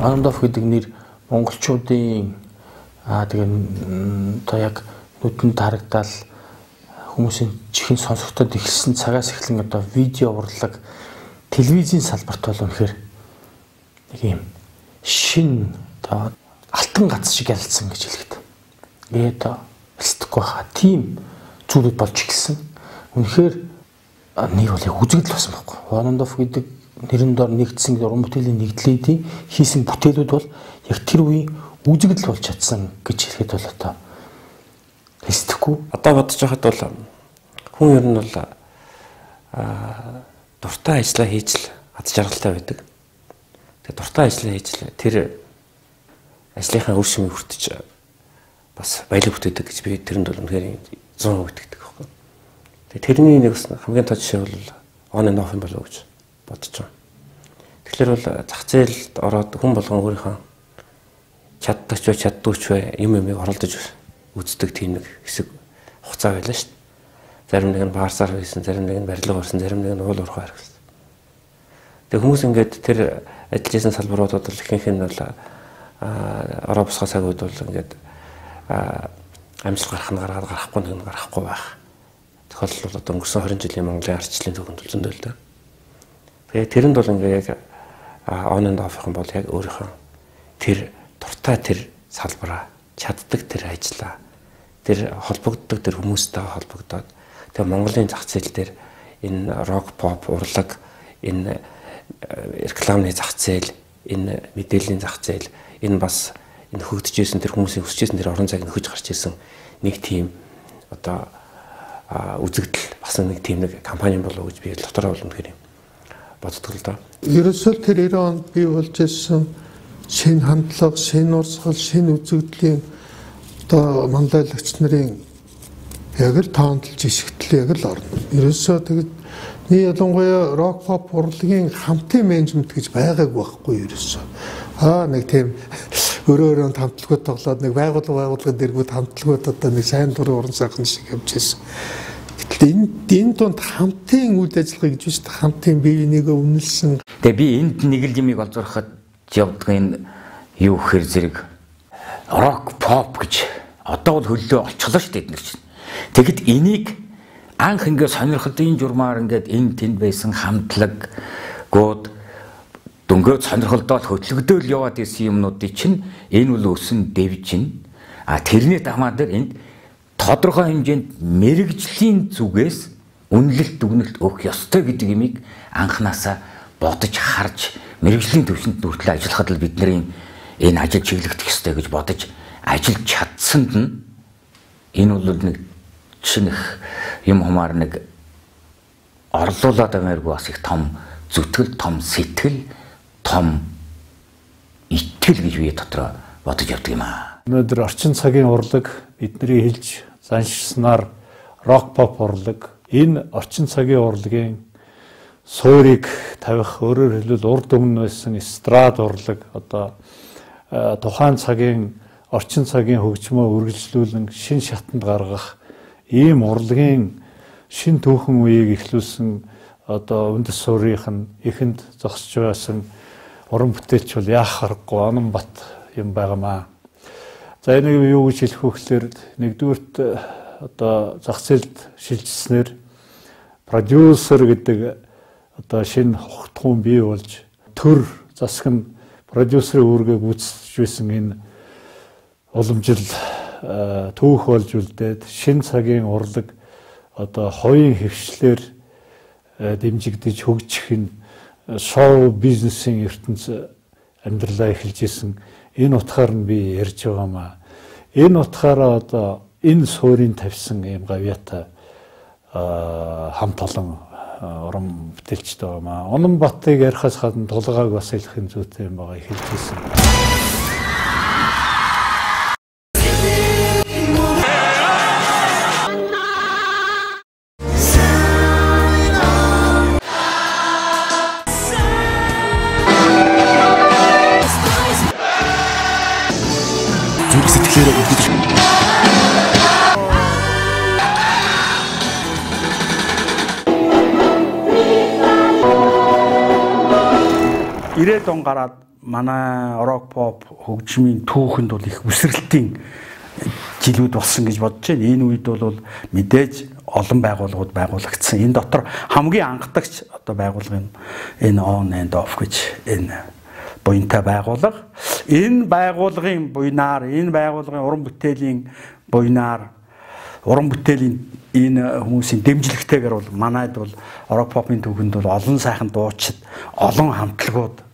Андов гэдэг нэр монголчуудын тэгээ одоо яг нүдэнд харагдал хүмүүсийн чихэн сонсогдоод эхэлсэн цагаас эхлэн одоо видео урлаг телевизийн салбарт бол үнэхээр нэг юм шин одоо алтан гац шиг ялцсан гэж хэлэхэд. Тэгээдэлсдэхгүй хаа тийм зүйлүүд болж ирсэн. Үнэхээр нэр бол яг үзэгдэл болсон байхгүй. Андов гэдэг нэрэн дор нэгдсэн уран бүтээлийн нэгдлүүдийн хийсэн бүтээлүүд бол яг тэр үеийн үзэгдэл болж чадсан гэж хэлэхэд бол одоо хэлсдэхгүй. Одоо бодож байхад бол хүн ер нь бол дуртай ажиллаа хийж л аз жаргалтай байдаг. Тэгээ дуртай ажиллаа хийж л тэр ажлынхаа үр шимийг хүртэж бас баялаг бүтээдэг гэж би тэрэнд бол үнэхээр 100% итгэдэг байхгүй. Тэгээ тэрний нэг бас хамгийн тод жишээ бол on and off юм болов уу гэж бодож байна. Тэгэхээр бол зах зээлд ороод хүн болгон өөрийнхөө чаддагч бай юм оролдож үздэг тийм нэг хэсэг хугацаа байлаа шүү дээ. Зарим нэг нь баарсаар байсан, зарим нэг нь барилга барьсан, зарим нэг нь уул уурхай харагдсан. Тэгээ хүмүүс ингээд тэр ажиллаж байсан салбаруудад бол ихэнх нь бол ороо босгоо цагууд бол ингээд амжилт гарах нь гарахгүй нэг нь гарахгүй байх. Тохиолдол бол одоо өнгөрсөн 20 жилийн Монголын ардчлалын төвөнд зөндөө л дээ. Тэгээ тэрэнд бол ингээ яг on and off-ын бол яг өөрийнхөө тэр дуртай тэр салбараа чаддаг тэр ажиллаа тэр холбогддог тэр хүмүүстэй холбогдоод тэгээ Монголын зах зээл дээр энэ рок pop урлаг энэ рекламны зах зээл энэ мэдээллийн зах зээл энэ бас энэ хөгжижсэн тэр хүмүүсийн өсөжсэн тэр орон зайг нөхөж гарч ирсэн нэг тийм одоо үзэгдэл бас нэг тийм нэг компани болов гэж би дотороо бол үнэхээр юм боддог л доо. Ерөөсөө тэр 90 онд бий болж ирсэн шинэ хандлага, шинэ урсгал, шинэ үзэгдлийн одоо манлайлагч нарын яг л таамаглаж ишигтэл яг л орно. Ерөөсөө тэгэд ялангуяа рок pop урлагийн хамтын менежмент гэж байгаагүй байхгүй ерөөсөө. Нэг тийм өөрөө хамтлагууд тоглоод нэг байгууллагын дэргүүд хамтлагууд одоо нэг сайн дурын уран сайхан шиг явж ирсэн. Энэ донд хамтын үйл ажиллагаа гэж биш хамтын бие бинийгээ үнэлсэн. Тэгээ би энд нэг л юмыг олзуурхад явдаг энэ юу гэхэр зэрэг рок pop гэж одоо бол хөллөө олчихлоо шүү дээ эдгээр чинь. Тэгэд энийг анх ингээ сонирхолын журмаар ингээд энэ тэнд байсан хамтлаг гууд дөнгөж сонирхолдоод хөтлөгдөөл яваад ирсэн юмнуудыг чинь энэ бол өсөн дэвж чинь тэрний дамаа дээр энд тодорхой хэмжээнд мэрэгжлийн зүгээс үнэлэлт дүгнэлт өгөх ёстой гэдэг юмыг анханасаа бодож харж мэрэгжлийн төвшөнд хүртэл ажиллахад л бидний энэ ажил чиглэгдэх ёстой гэж бодож ажиллаж чадсанд нь энэ бол нэг шинэх юм хумаар нэг орлуулад амааргүй бас их том зүтгэл, том сэтгэл, том итгэл гэж би дотроо бодож явдаг юм аа. Өнөөдөр орчин цагийн урлаг бидний хэлж заншснаар рок pop урлаг энэ орчин цагийн урлагийн суурийг тавих, өөрөөр хэлбэл урд өмнө байсан эстрад урлаг одоо тухайн цагийн орчин цагийн хөгжмөө үргэлжлүүлэн шин шатанд гаргах ийм урлагийн шин түүхэн үеийг эхлүүлсэн одоо үндэс суурийнх нь эхэнд зогсож байсан уран бүтээлч бол яах аргагүй Ононбат юм байгаамаа. За энийг юу гэж хэлэх вэ гэхээр нэгдүгürt одоо зах зээлд шилжснээр продюсер гэдэг одоо шинэ хогтхуун бий болж төр засаг нь продюсерийн үүргээ гүйцэтгэж байсан энэ уламжил түүх болж үлдээд шинэ цагийн урлаг одоо хувийн хөвшлэр дэмжигдэж хөгжих нь шоу бизнесийн ертөнц амьдралаа эхэлж исэн энэ утгаар нь би ярьж байгаамаа. Энэ утгаараа одоо энэ суурийг тавьсан юм гавьяатай хамт олон уран бүтээлчтэй байгаамаа. Ононбатыг ярихаас гадна тулгааг бас хэлэх зүйтэй юм байгаа хэлж ирсэн. Зүрх сэтгэлээрээ үлдэж он гараад манай рок pop хөгжмийн түүхэнд бол их үсрэлтийн жилүүд болсон гэж бодож байна. Энэ үед бол мэдээж олон байгууллагууд байгуулагдсан. Энэ дотор хамгийн анхдагч одоо байгууллагын энэ on and off гэж энэ буянтай байгууллага. Энэ байгууллагын буйнаар, энэ байгууллагын уран бүтээлийн буйнаар, уран бүтээлийн энэ хүмүүсийн дэмжлэгтэйгээр бол манайд бол рок попын түүхэнд бол олон сайхан дуучид, олон хамтлагууд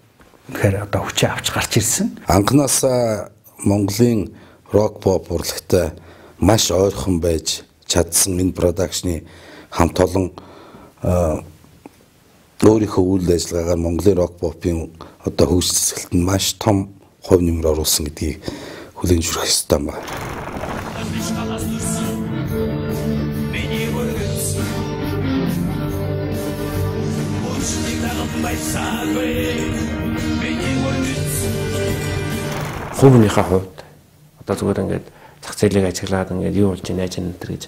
тэгэхээр одоо хүчээ авч гарч ирсэн. Анхнаасаа Монголын рок pop урлагтай маш ойрхон байж чадсан энэ продакшны хамт олон өөрийнхөө үйл ажиллагаагаар Монголын рок pop-ын одоо хөгжил зэсгэлтэнд маш том хувь нэмэр оруулсан гэдгийг хүлээн зөвшөөрөх ёстой юм байна. Хүмүүнийхээ хувьд одоо зүгээр ингээд зах зээлийг ажиглаад ингээд юу болж яаж энэ төр гэж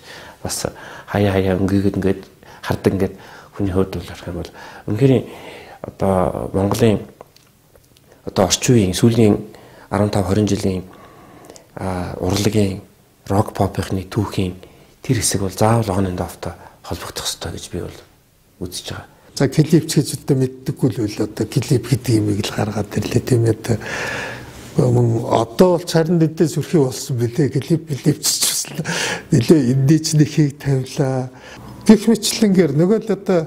бас хаяа өнгөгээд ингээд хардаг ингээд хүний хувьд бол харах юм бол үнэхээр одоо Монголын одоо орчин үеийн сүүлийн 15-20 жилийн урлагийн рок pop-ийн түүхийн тэр хэсэг бол заавал on and off-той холбогдох хэрэгтэй гэж би бол үзэж байгаа. За клип гэж одоо мэддэггүй л үл одоо клип гэдэг юмыг л гаргаад ирлээ тийм ээ. Одоо бол царин дэдээс өрхий болсон билээ. Клипчсэн нэлээ эндийч нэхийг тавилаа. Гэх мэтлэнгээр нөгөө л одоо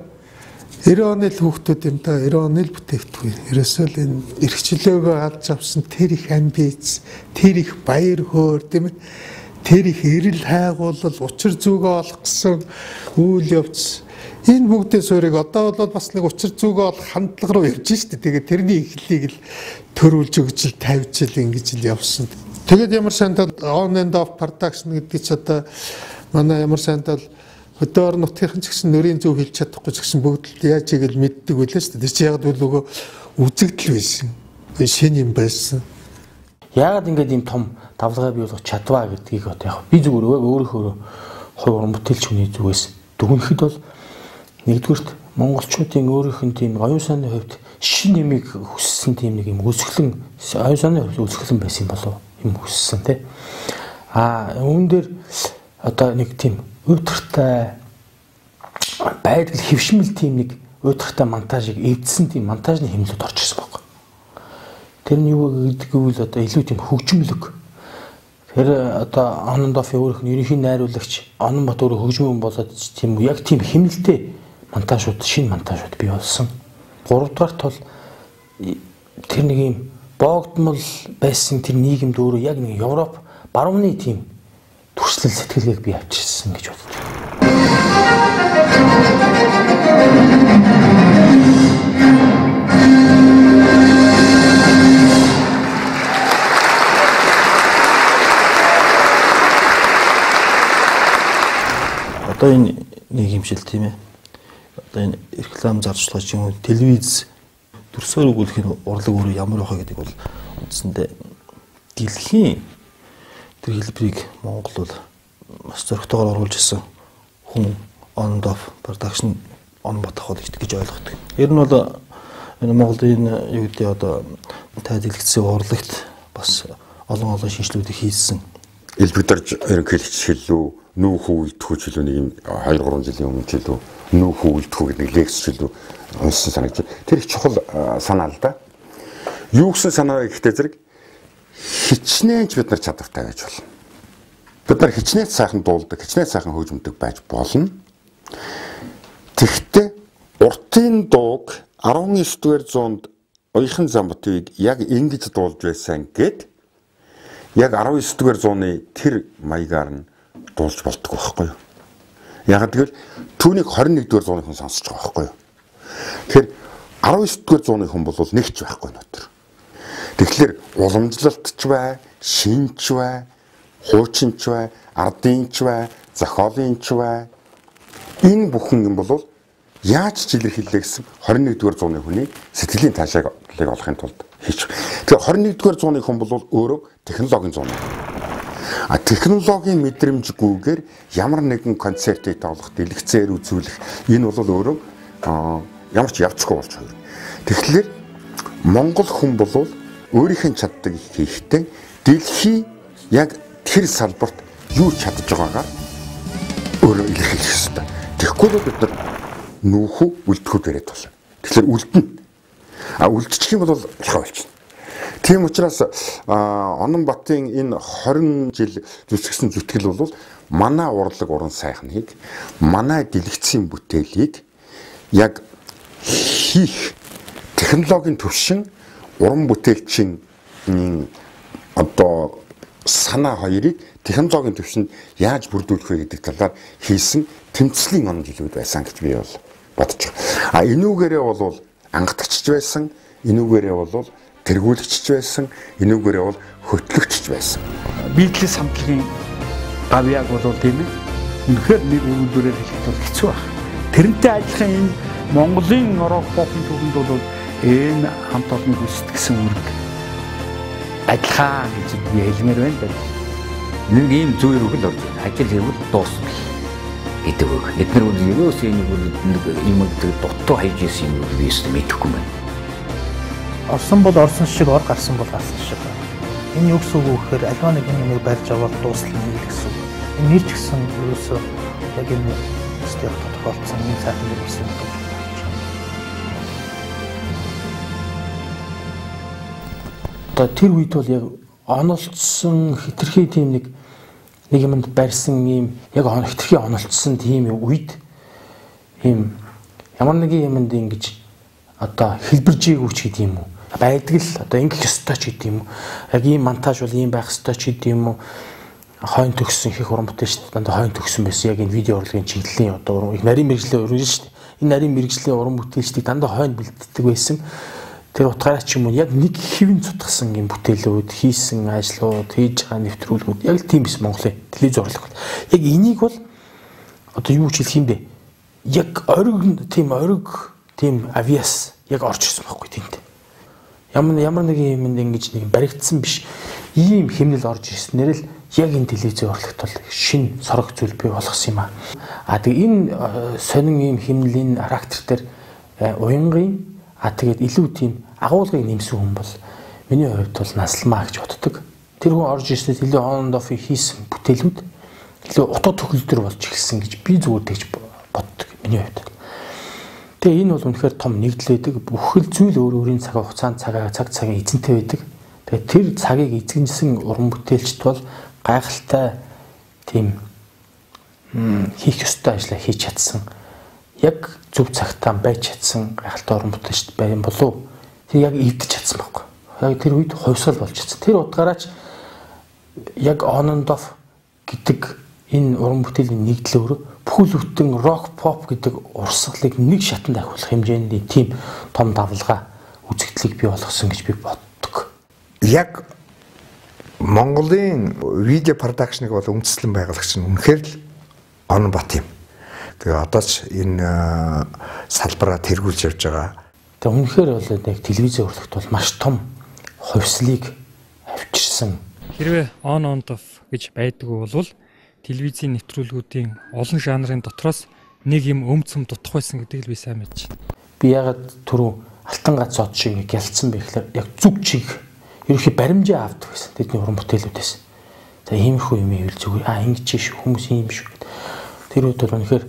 90 оны л хүүхдүүд юм да 90 оны л бүтээгдэхүүн. Ерөөсөө л энэ эрхчлөөгөө алж авсан тэр их амбиц, тэр их баяр хөөр тийм ээ. Тэр их эрэл хайгуулал, учир зүгөө олох гэсэн үйл явц. Энэ бүгдийн суурийг одоо бол бас нэг учир зүгөө олох хандлага руу явж штэ. Тэгээд тэрний эхлэлийг л төрүүлж өгч л тавьж л ингэж л явсан. Тэгээд ямар сандал on and off production гэдэг чи одоо манай ямар сандал хөдөөр нутгийнхан ч гэсэн нөрийн зөв хэлж чадахгүй ч гэсэн бүгд л яаж ийгэл мэддэг байлаа шүү дээ. Тэр чи яг л нөгөө үзэгдэл байсан. Шинэ юм байсан. Яагаад ингэж ийм том давлгаа бий болгох чадваа гэдгийг одоо яг би зүгээр өөрийнхөө хувь уран бүтээлч хүний зүгээс дүгнэхэд бол нэгдүгürt монголчуудын өөрийнх нь тийм оюун санааны хувьд шин нэмийг хүссэн тийм нэг юм өсгөлэн оюун санааны хувьд өсгөлэн байсан болов юм хүссэн тий. Үүн дээр одоо нэг тийм өдөртэй байдал хөвшмөл тийм нэг өдөртэй монтажийг эвдсэн тийм монтажны хэмнэлд орж ирсэн байхгүй. Тэр нь юу гэдэг вэ одоо илүү тийм хөгжмөлөг. Тэр одоо on and off-ийн өөрийнх нь ерөнхий найруулагч Ононбат өөрөө хөгжмөн болоод тийм яг тийм хэмнэлтэй монтажууд шинэ монтажууд бий болсон. 3 дугаарт бол тэр нэг юм боогдмол байсан тэр нийгэмд өөрөө яг нэг Европ баруун тийм төрслөл сэтгэлгээг бий авчирсан гэж боддог. Одоо энэ нэг хэмжил тийм ээ. Одоо энэ реклам зарчлагч юм уу телевиз төрсөөр өгүүлэхийн урлаг өөрөө ямар байхаа гэдэг бол үндсэндээ дэлхийн тэр хэлбэрийг Монгол бол маш зөрөгтэйгээр оруулж ирсэн хүн on off production on батах гэж ойлгодог. Ер нь бол энэ Монголын юу гэдэг одоо тайлбарлагдсан урлагт бас олон шинжилгэүүдийг хийсэн. Элбэгдэрж ерөнхийлөгч хэллүү, нүүх үйлдвэрч хэлүү нэг юм 2-3 жилийн өмнө хэлүү, нүүх үйлдвэр гэдэг нэг лекц хэлүү уншсан санагдаж байна. Тэр их чухал санаа л да. Юу гэсэн санаа вэ гэхдээ зэрэг хичнээн ч бид нар чадвартай байж болно. Бид нар хичнээн сайхан дуулдаг, хичнээн сайхан хөгжмөдөг байж болно. Тэгвэл уртын дууг 19-р зуунд уяхан замбатыг яг ингэж дуулж байсан гэд яг 19-р зууны тэр маягаар нь дуулж болдог байхгүй юу? Яг тэгвэл түүнийг 21-р зууны хүн сонсож байгаа байхгүй юу? Тэгэхээр 19-р зууны хүн бол нэгч байхгүй нөтөр. Тэгэхээр уламжлалтч бай, шинч бай, хуучинч бай, ардынч бай, зохиолынч бай. Энэ бүхэн юм бол яаж ч илэрхийлээ гэсэн 21-р зууны хүний сэтгэлийн таашааг олохын тулд хийж. Тэгэхээр 21-р зууны хүн бол өөрөө технологийн зууны. Технологийн мэдрэмжгүйгээр ямар нэгэн концептыг тоглох, дэлгэцээр үзүүлэх энэ бол өөрөө ямар ч явцгүй болж байна. Тэгэхээр Монгол хүн бол өөрийнх нь чаддаг хийхдээ дэлхий яг тэр салбарт юу чадж байгаагаар өөрөө илэрхийлэх ёстой. Тэгэхгүй бол бид нар нүүхүү үлдэхүүд яриад болно. Тэгэхээр үлдэнэ. Үлдчих юм бол яхаа болчихно. Тийм учраас Ононбатын энэ 20 жил зүсгсэн зүтгэл бол манай урлаг уран сайхныг, манай дэлгэцийн бүтээлийг яг хийх технологийн төвшин уран бүтээлчийн одоо санаа хоёрыг технологийн төвшөнд яаж бүрдүүлэх вэ гэдэг талаар хийсэн тэмцлийн он жилүүд байсан гэж би бол бодож байгаа. Энүүгээрээ бол ангадагч байсан, энүүгээрээ бол тэргүүлэгч байсан, энүүгээрээ бол хөтлөгч байсан. Битлес хамтлагийн гавьяаг бол тийм ээ. Үнэхээр нэг өгүүлбэрээр хэлэхэд бол хэцүү байна. Тэрнтэй адилхан энэ Монголын рок попын төвөнд бол энэ хамт олонны хүсэтгсэн үүрэг адилхан гэж би хэлмээр байна. Нэг ийм зүгээр үг л орж байна. Ажил хийвэл дуусна гэдэг үг. Эдгээр үл ерөөсөө нэг юм дутуу хайж исэн юм уу биш мэдэхгүй байна. Орсон бол орсон шиг, ор гарсан бол гарсан шиг. Энэ юу гэсэн үг вэ гэхээр альва нэг юм барьж аваад дуусна гэсэн. Энэ нэр ч гэсэн ерөөсөө яг энэ стил тохиолдсон юм сайхан юм гэсэн үг. Тэр үед бол яг онолцсон хитрхи тийм нэг юмд барьсан юм яг хитрхи онолцсон тийм үед ийм ямар нэгэн юмд ингэж одоо хэлбэржээгүй ч гэдэг юм уу байдаг л одоо ингэх ёстой ч гэдэг юм уу яг ийм монтаж бол ийм байх ёстой ч гэдэг юм уу хойно төгссөн их уран бүтээлч дандаа хойно төгссөн байсан яг энэ видео урлагийн чиглэлийн одоо их нарийн мэрэгжлийн уран шүү дээ энэ нарийн мэрэгжлийн уран бүтээлчдийг дандаа хойно бэлддэг байсан. Тэр утгаараа ч юм уу яг нэг хэвэн цутгасан юм бүтээлүүд хийсэн ажлууд хийж байгаа нэвтрүүлгүүд яг л тийм биш Монголын телевиз урлаг бол. Яг энийг бол одоо юу ч хэлэх юм бэ? Яг ориг тийм авиас яг орж ирсэн байхгүй тиймд. Ямар нэг юмд ингэж нэг баригдсан биш. Ийм хэмнэл орж ирснээр л яг энэ телевиз урлагт бол шин сорог зүйл бий болгосон юм аа. Тэгээ энэ сонин ийм хэмнэл энэ характер төр уянгын тэгээд илүү тийм агуулгыг нэмсэн хүн бол миний хувьд бол насалмаа гэж боддог. Тэр хүн орж ирсэнээс илүү on off хийсэн бүтээлүүд илүү утга төгөлдөр болж ирсэн гэж би зүгээр тэгж боддог миний хувьд. Тэгээ энэ бол үнэхээр том нэгдэл байдаг. Бүхэл зүйл өөр өөрийн цаг хугацаанд цаг цагийн эзэнтэй байдаг. Тэгээ тэр цагийг эзэмсэн уран бүтээлчд бол гайхалтай тийм хийх ёстой ажлаа хийж чадсан. Яг зөв цагтаа байж чадсан гайхалтай уран бүтээлчд байм болов. Тэр яг эвдэж чадсан байхгүй. Яг тэр үед хувьсгал болж чадсан. Тэр утгаараач яг on and off гэдэг энэ уран бүтээлийн нэгдэл өөрөө бүхэл бүтэн рок поп гэдэг урсгалыг нэг шатанд ахиулах хэмжээний тийм том давлгаа үзэгдлийг бий болгосон гэж би боддог. Яг Монголын видео продакшныг бол үндэслэн байгуулагч нь үнэхээр л Ононбат юм. Тэгээ одоо ч энэ салбараа тэргүүлж явж байгаа. Тэгээ үнэхээр бол яг телевизийн урлагт бол маш том хувьслыг авчирсан. Хэрвээ on off гэж байдгүй бол телевизийн нэвтрүүлгүүдийн олон жанрын дотроос нэг юм өмцөм дутах байсан гэдгийг л би сайн мэдэж байна. Би ягаад түрүү алтан гац цод шиг гялцсан бэ гэхээр яг зүг чиг ерөөхдөө баримжаа авдаг гэсэн тэдний уран бүтээлүүдээс. За иймэрхүү юм ивэл зүгээр ингэж шүү хүмүүс юм шүү гэдэг. Тэр үед бол үнэхээр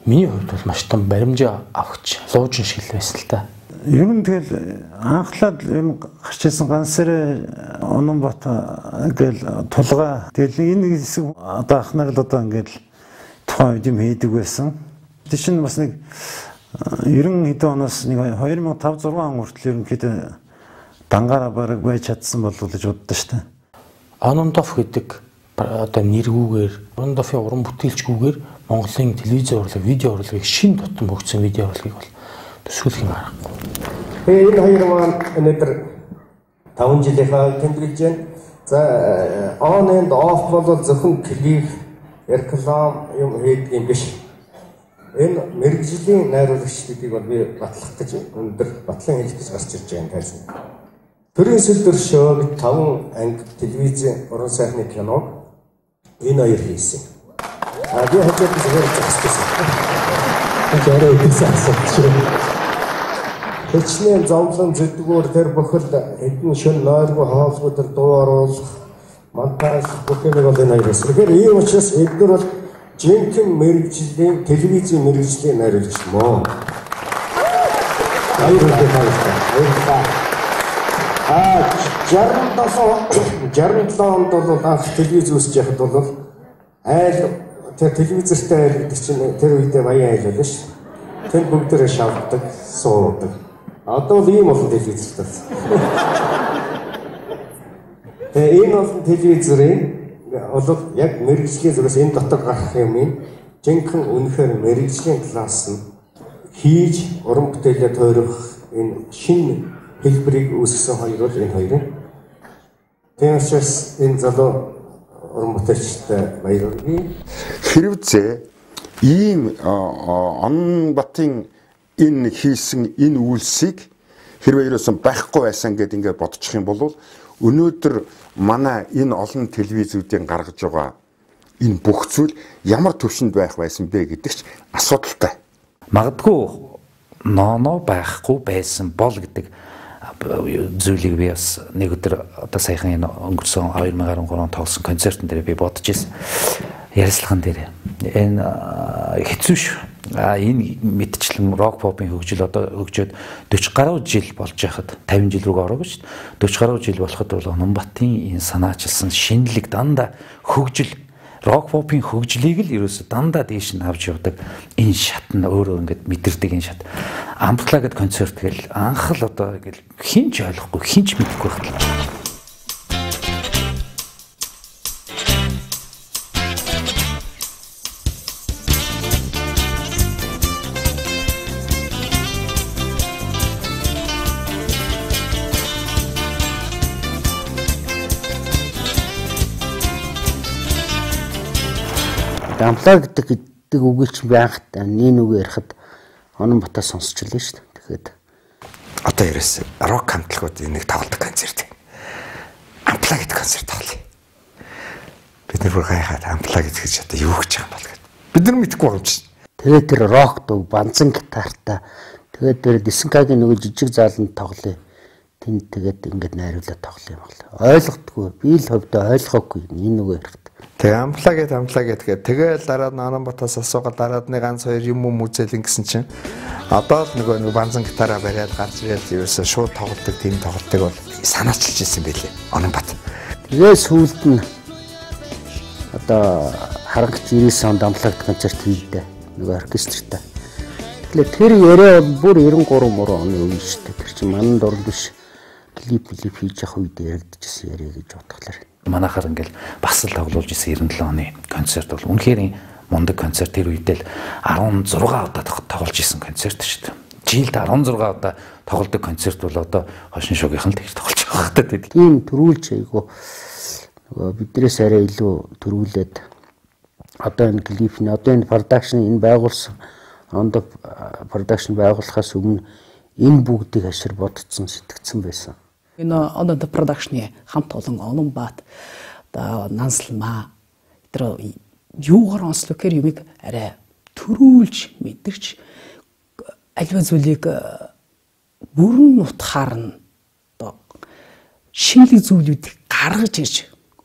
миний хувьд бол маш том баримжаа авахч луужин шиг л байсан л та. Ер нь тэгэл анхлаад юм гарч ирсэн гансэр Унанбат гэл тулгаа тэгэл энэ хэсэг одоо анхнаар л одоо ингээл тухайн үед юм хийдэг байсан. Тэр чинь бас нэг 90 хэдэн оноос нэг 2005 6 он хүртэл ерөнхийдөө дангаараа бараг байж чадсан болов гэж боддоо шүү дээ. Ононтоф гэдэг одоо нэргүүгээр Ононтофын уран бүтээлчгүүгээр Монголын телевизийн урлаг, видео урлагийг шин тутам бөгцсөн видео урлагийг бол төсөөлөх юм аргагүй. Тэгээ энэ хоёр маань өнөөдөр 5 жилийнхаа тэмдэглэж байна. За on and off бол зөвхөн клип, реклам юм хийдэг юм биш. Энэ мэрэгжлийн найруулагчдыг бол би батлах гэж өнөөдөр батлан хэлэх гэж гарч ирж байгаа тайлсан. Төрийн сэлдэр шоуг 5 анги телевизийн уран сайхны киног энэ хоёр хийсэн. Би хажууд зүгээр зогсчихсан. Тэрээр үдээсэн асууж. Хэчнээн зовлон зэдгүүр тэр бүхэл хэдэн шин нойргүй хаалгүй тэр дуу оруулах монтаж бүхнийг бол энэ хоёроос. Тэгэхээр ийм учраас эдгээр бол жинхэнэ мэрэгжлийн телевизийн мэрэгжлийн найруулагч мөн. Баярлалаа. 67 онд бол анх телевиз үүсэж яхад бол айл тэр телевизэртэй айл гэдэг чинь тэр үедээ баян айл байлаа ш. Тэр бүгдээрээ шавдаг, суудаг. Одоо л ийм олон телевизтэй. Тэгээ энэ олон телевизэрийн бол яг мэрэгжлийн зүгээс энэ дотор гарах юм жинхэнэ үнэхээр мэрэгжлийн класс нь хийж уран бүтээлээ тойрох энэ шинэ хэлбэрийг үүсгэсэн хоёр бол энэ хоёр. Тийм учраас энэ залуу уран бүтээлчтэй баярлалаа. Хэрвээ ийм Ононбатын энэ хийсэн энэ үйлсийг хэрвээ ерөөсөн байхгүй байсан гэдээ ингээд бодчих юм бол өнөөдөр манай энэ олон телевизүүдийн гаргаж байгаа энэ бүх зүйл ямар төвшөнд байх байсан бэ гэдэгч асуудалтай. Магадгүй ноно байхгүй байсан бол гэдэг зүйлийг би бас нэг өдөр одоо саяхан энэ өнгөрсөн 2013 тоглосон концертын дээр би бодож ирсэн. Ярилцлаган дээр энэ хэцүү шүү. Энэ мэдчлэн рок попын хөгжил одоо хөгжөөд 40 гаруй жил болж байхад 50 жил рүү ороогүй шүү дээ. 40 гаруй жил болоход бол Унанбатын энэ санаачилсан шинэлэг дандаа хөгжил рок попын хөгжлийг л ерөөсө дандаа дээш нь авч явдаг энэ шат нь өөрөө ингээд мэдэрдэг энэ шат. Амтлаа гэд концерт гэл анх л одоо гэл хинч ойлгохгүй хинч мэдэхгүй байна. Амлаа гэдэг үгийг чинь би анх энэ үг ярихад Ононбатаас сонсчихлээ шүү дээ. Тэгэхээр одоо ерөөс рок хамтлагууд энийг тоглодог концерт. Амлаа гэдэг концерт тоглоё. Бид нар бүр гайхаад амлаа гэж одоо юу гэж байгаа юм бол гэдэг. Бид нар мэдэхгүй байгаа юм чинь. Тэгээд тэр рок дуу банзан гитартаа тэгээд тэр дисенкагийн нөгөө жижиг зааланд тоглоё. Тэнд тэгээд ингээд найруулаад тоглоё юм бол ойлгохгүй. Би л хөвдөө ойлгоогүй энэ үг ярихад. Тэгээ амлаа гэдэг. Тэгэл дараа нь Ононбатаас асуугаад дараад нэг ганц хоёр юм үзэл ингэсэн чинь одоо л нөгөө банзан гитараа бариад гарч ирээд ерөөсөө шууд тоглолтог тийм тоглолтыг бол санаачилж ирсэн байлээ Ононбат. Тэгээ сүүлд нь одоо харангуй 90 онд амлаагт концерт хийлдэ нөгөө оркестртай. Тэгэхээр тэр яриа бол бүр 93 мөрөө оны үе шүү дээ. Тэр чинь манад орл биш клип хийж явах үед яригдчихсэн яриа гэж бодглоо. Манайхаар ингээл бас л тоглуулж исэн 97 оны концерт бол үнэхээр мундаг концерт. Тэр үедээ л 16 удаа тоглож исэн концерт шүү дээ. Жилд 16 удаа тоглодог концерт бол одоо хошин шугийнхан л тэгж тоглож байгаа хэрэгтэй. Тийм төрүүлж айгу нөгөө биднээс арай илүү төрүүлээд одоо энэ клипний одоо энэ продакшн энэ байгуулсан онд продакшн байгуулахаас өмнө энэ бүгдийг ашир бодцсон сэтгэцсэн байсан. Энэ онд продакшны хамт олон Улаанбаатар одоо Нансалмаа тэр юугаар онцлог гэхээр юмыг арай төрүүлж мэдэрч альва зүйлийг бүрэн утгаар нь одоо шинэлэг зүйлүүдийг гаргаж ирж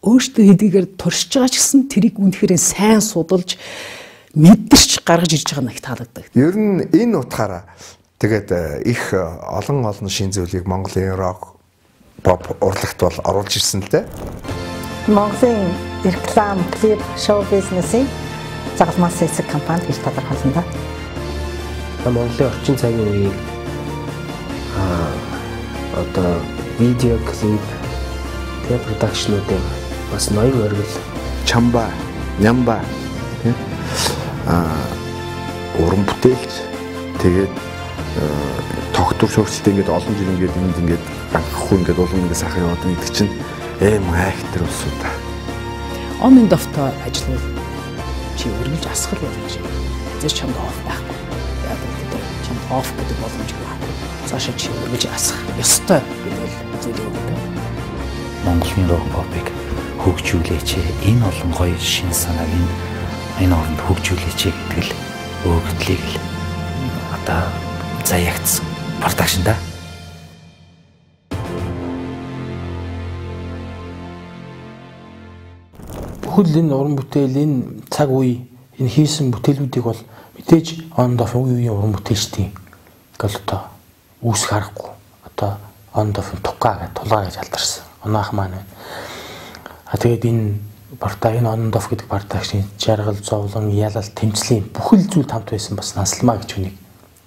өөртөө хэдийгээр туршиж байгаа ч гэсэн тэрийг үнэхээр сайн судалж мэдэрч гаргаж ирж байгаа нь их таалагддаг. Ер нь энэ утгаараа тэгээд их олон шин зүйлийг Монголын рок pop урлагт бол оруулж ирсэн л дээ. Монголын реклам, клип, шоу бизнесийн загалмаас хэсэг компанид гэж тодорхойлно. Монголын орчин цагийн үеийг одоо видео клип, тэг продакшнуудын бас ноён өргөл чамба, нямба уран бүтээлч тэгээд тогтвор шүүгчтэй ингээд олон жил ингээд банкхгүй ингээд улам ингээд сахын яваад гэдэг чинь актер болсон да. On and off-то ажиллавал чи өргөж асгал байх гэж байна. Зөв чамд off байхгүй. Яг л чамд off гэдэг боломж байхгүй. Цаашаа чи өргөж асах ёстой гэдэг зүйл үү. Монголын рок попыг хөгжүүлээч. Энэ олон гоё шин санааг энэ оронд хөгжүүлээч гэдэг л өгөгдлийг л одоо заягдсан продакшн да. Бүхэл энэ уран бүтээл энэ цаг үе энэ хийсэн бүтээлүүдийг бол мэдээж on off үеийн уран бүтээлчдийн гэлтөө үүсэх харахгүй одоо on off тугаа гэж тулгаа гэж алдарсан. Оноох маань байна. Тэгээд энэ энэ on off гэдэг продакшн жаргал, зовлон, ялал, тэмцлийн бүхэл зүйл хамт байсан бас Нансалмаа гэж хүнийг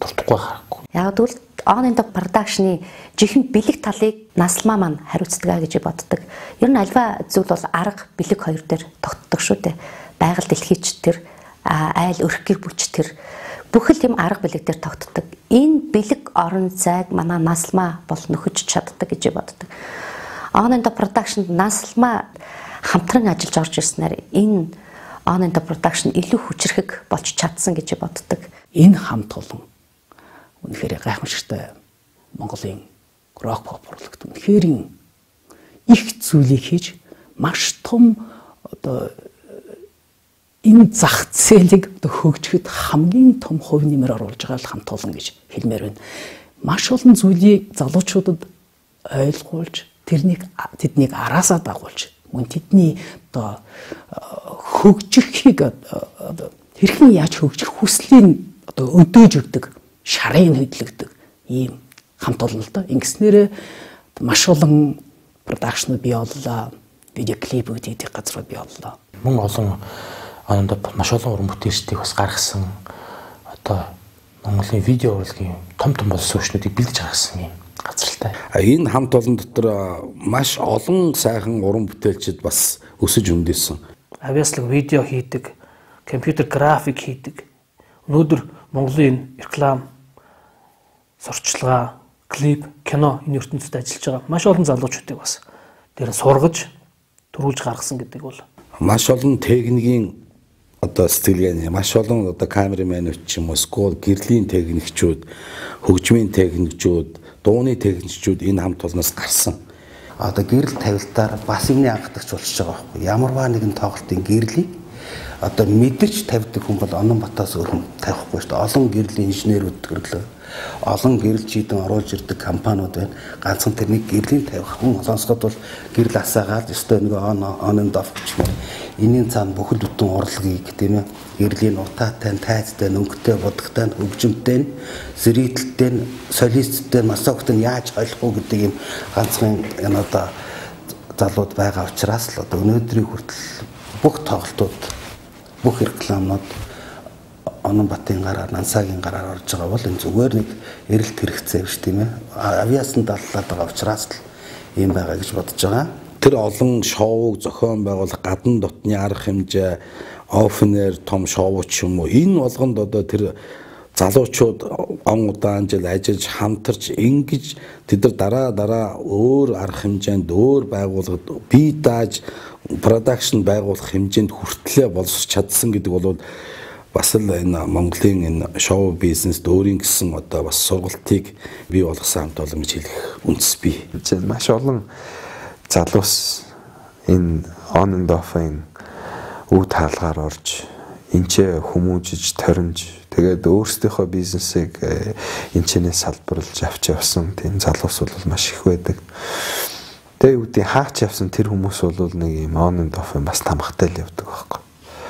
дуртахгүй харахгүй. Яг тэгвэл on and off production-ы жихэн бэлэг талыг Нансалмаа маань хариуцдаг гэж боддог. Ер нь альва зүйл бол арга бэлэг хоёр дээр тогтдог шүү дээ. Байгаль дэлхийч тэр айл өрх гэр бүч тэр бүхэл юм арга бэлэг дээр тогтдог. Энэ бэлэг орон зайг манай Нансалмаа бол нөхөж чаддаг гэж боддог. On and off production Нансалмаа хамтран ажиллаж орж ирснээр энэ on and off production илүү хүчрхэг болж чадсан гэж боддог. Энэ хамт олон үнэхээр гайхамшигтай Монголын рок pop урлагт үнэхээр их зүйлийг хийж маш том одоо энэ зах зээлийг хөгжихэд хамгийн том хувь нэмэр оруулж байгаа л хамт олон гэж хэлмээр байна. Маш олон зүйлийг залуучуудад ойлгуулж тэднийг араасаа дагуулж мөн тэдний одоо хөгжихийг хэрхэн яаж хөгжих хүслийн одоо өдөөж өгдөг шарын хөдлөгдөг ийм хамт олон л доо. Ингэснээр маш олон продакшнууд бий боллоо. Видео клипүүд хийх газрууд бий боллоо. Мөн олон маш олон уран бүтээлчдийг бас гаргасан одоо Монголын видео урлагийн том болсон өвчнүүдийг бэлдэж гаргасан юм газартай. Энэ хамт олон дотор маш олон сайхан уран бүтээлчид бас өсөж өндөөсөн. Авиаслаг видео хийдэг, компьютер график хийдэг. Өнөөдөр Монголын реклам, сурчлагаа, клип, кино энэ ертөнцид ажиллаж байгаа маш олон залуучуудыг бас тэр сургаж төрүүлж гаргасан гэдэг бол маш олон техникийн одоо сэтгэлгээний маш олон одоо камерамэнүүд ч юм уу скол гэрлийн техникчүүд, хөгжмийн техникчүүд, дууны техникчүүд энэ хамт олноос гарсан. Одоо гэрэл тавилтаар бас юмны анхдагч болчихж байгаа байхгүй. Ямарваа нэгэн тоглолтын гэрлийг одоо мэдэрч тавьдаг хүн бол Ононбатаас өөр хүн тавихгүй шүү дээ. Олон гэрлийн инженерүүд төрлөө. Олон гэрэл чийдэн оруулж ирдэг компаниуд байна. Ганцхан тэр нэг гэрлийн тавих хүн сонсоход бол гэрэл асаагаад өстой нэг on and off гэх юм. Энийн цаана бүхэл бүтэн урлагийг тийм ээ гэрлийн утаатай, тайзтай, өнгөтэй, будагтай, хөгжимтэй, зэрэгтэлтэй, солисттэй, масогтой яаж ойлгох уу гэдэг юм ганцхан энэ одоо залууд байгаа учраас л одоо өнөөдрийн хүртэл бүх тоглолтууд, бүх рекламууд Ононбатын гараар, Нансагийн гараар орж байгаа бол энэ зүгээр нэг эрэлт хэрэгцээ биш тийм ээ. Авиасан даллаад байгаа учраас л ийм байгаа гэж бодож байгаа. Тэр олон шоуг зохион байгуулах гадна дотны арга хэмжээ, офнер том шоу ч юм уу энэ болгонд одоо тэр залуучууд он удаан жил ажиллаж хамтарч ингэж тэд нар дараа өөр арга хэмжээнд өөр байгууллагад бие дааж продакшн байгуулах хэмжээнд хүртлээ боловсч чадсан гэдэг бол бас л энэ Монголын энэ шоу бизнест өөрийн гэсэн одоо бас сургалтыг бий болгосон хамт олон гэж хэлэх үндэс бий. Маш олон залуус энэ on and off-ын үе таалгаар орж энчээ хүмүүжиж, торинж тэгээд өөрсдийнхөө бизнесийг энчнээс салбарлаж авч явсан тийм залуус бол маш их байдаг. Тэгээ үүдийн хаач явсан тэр хүмүүс бол нэг юм on and off-ын бас тамхтай л явдаг байхгүй.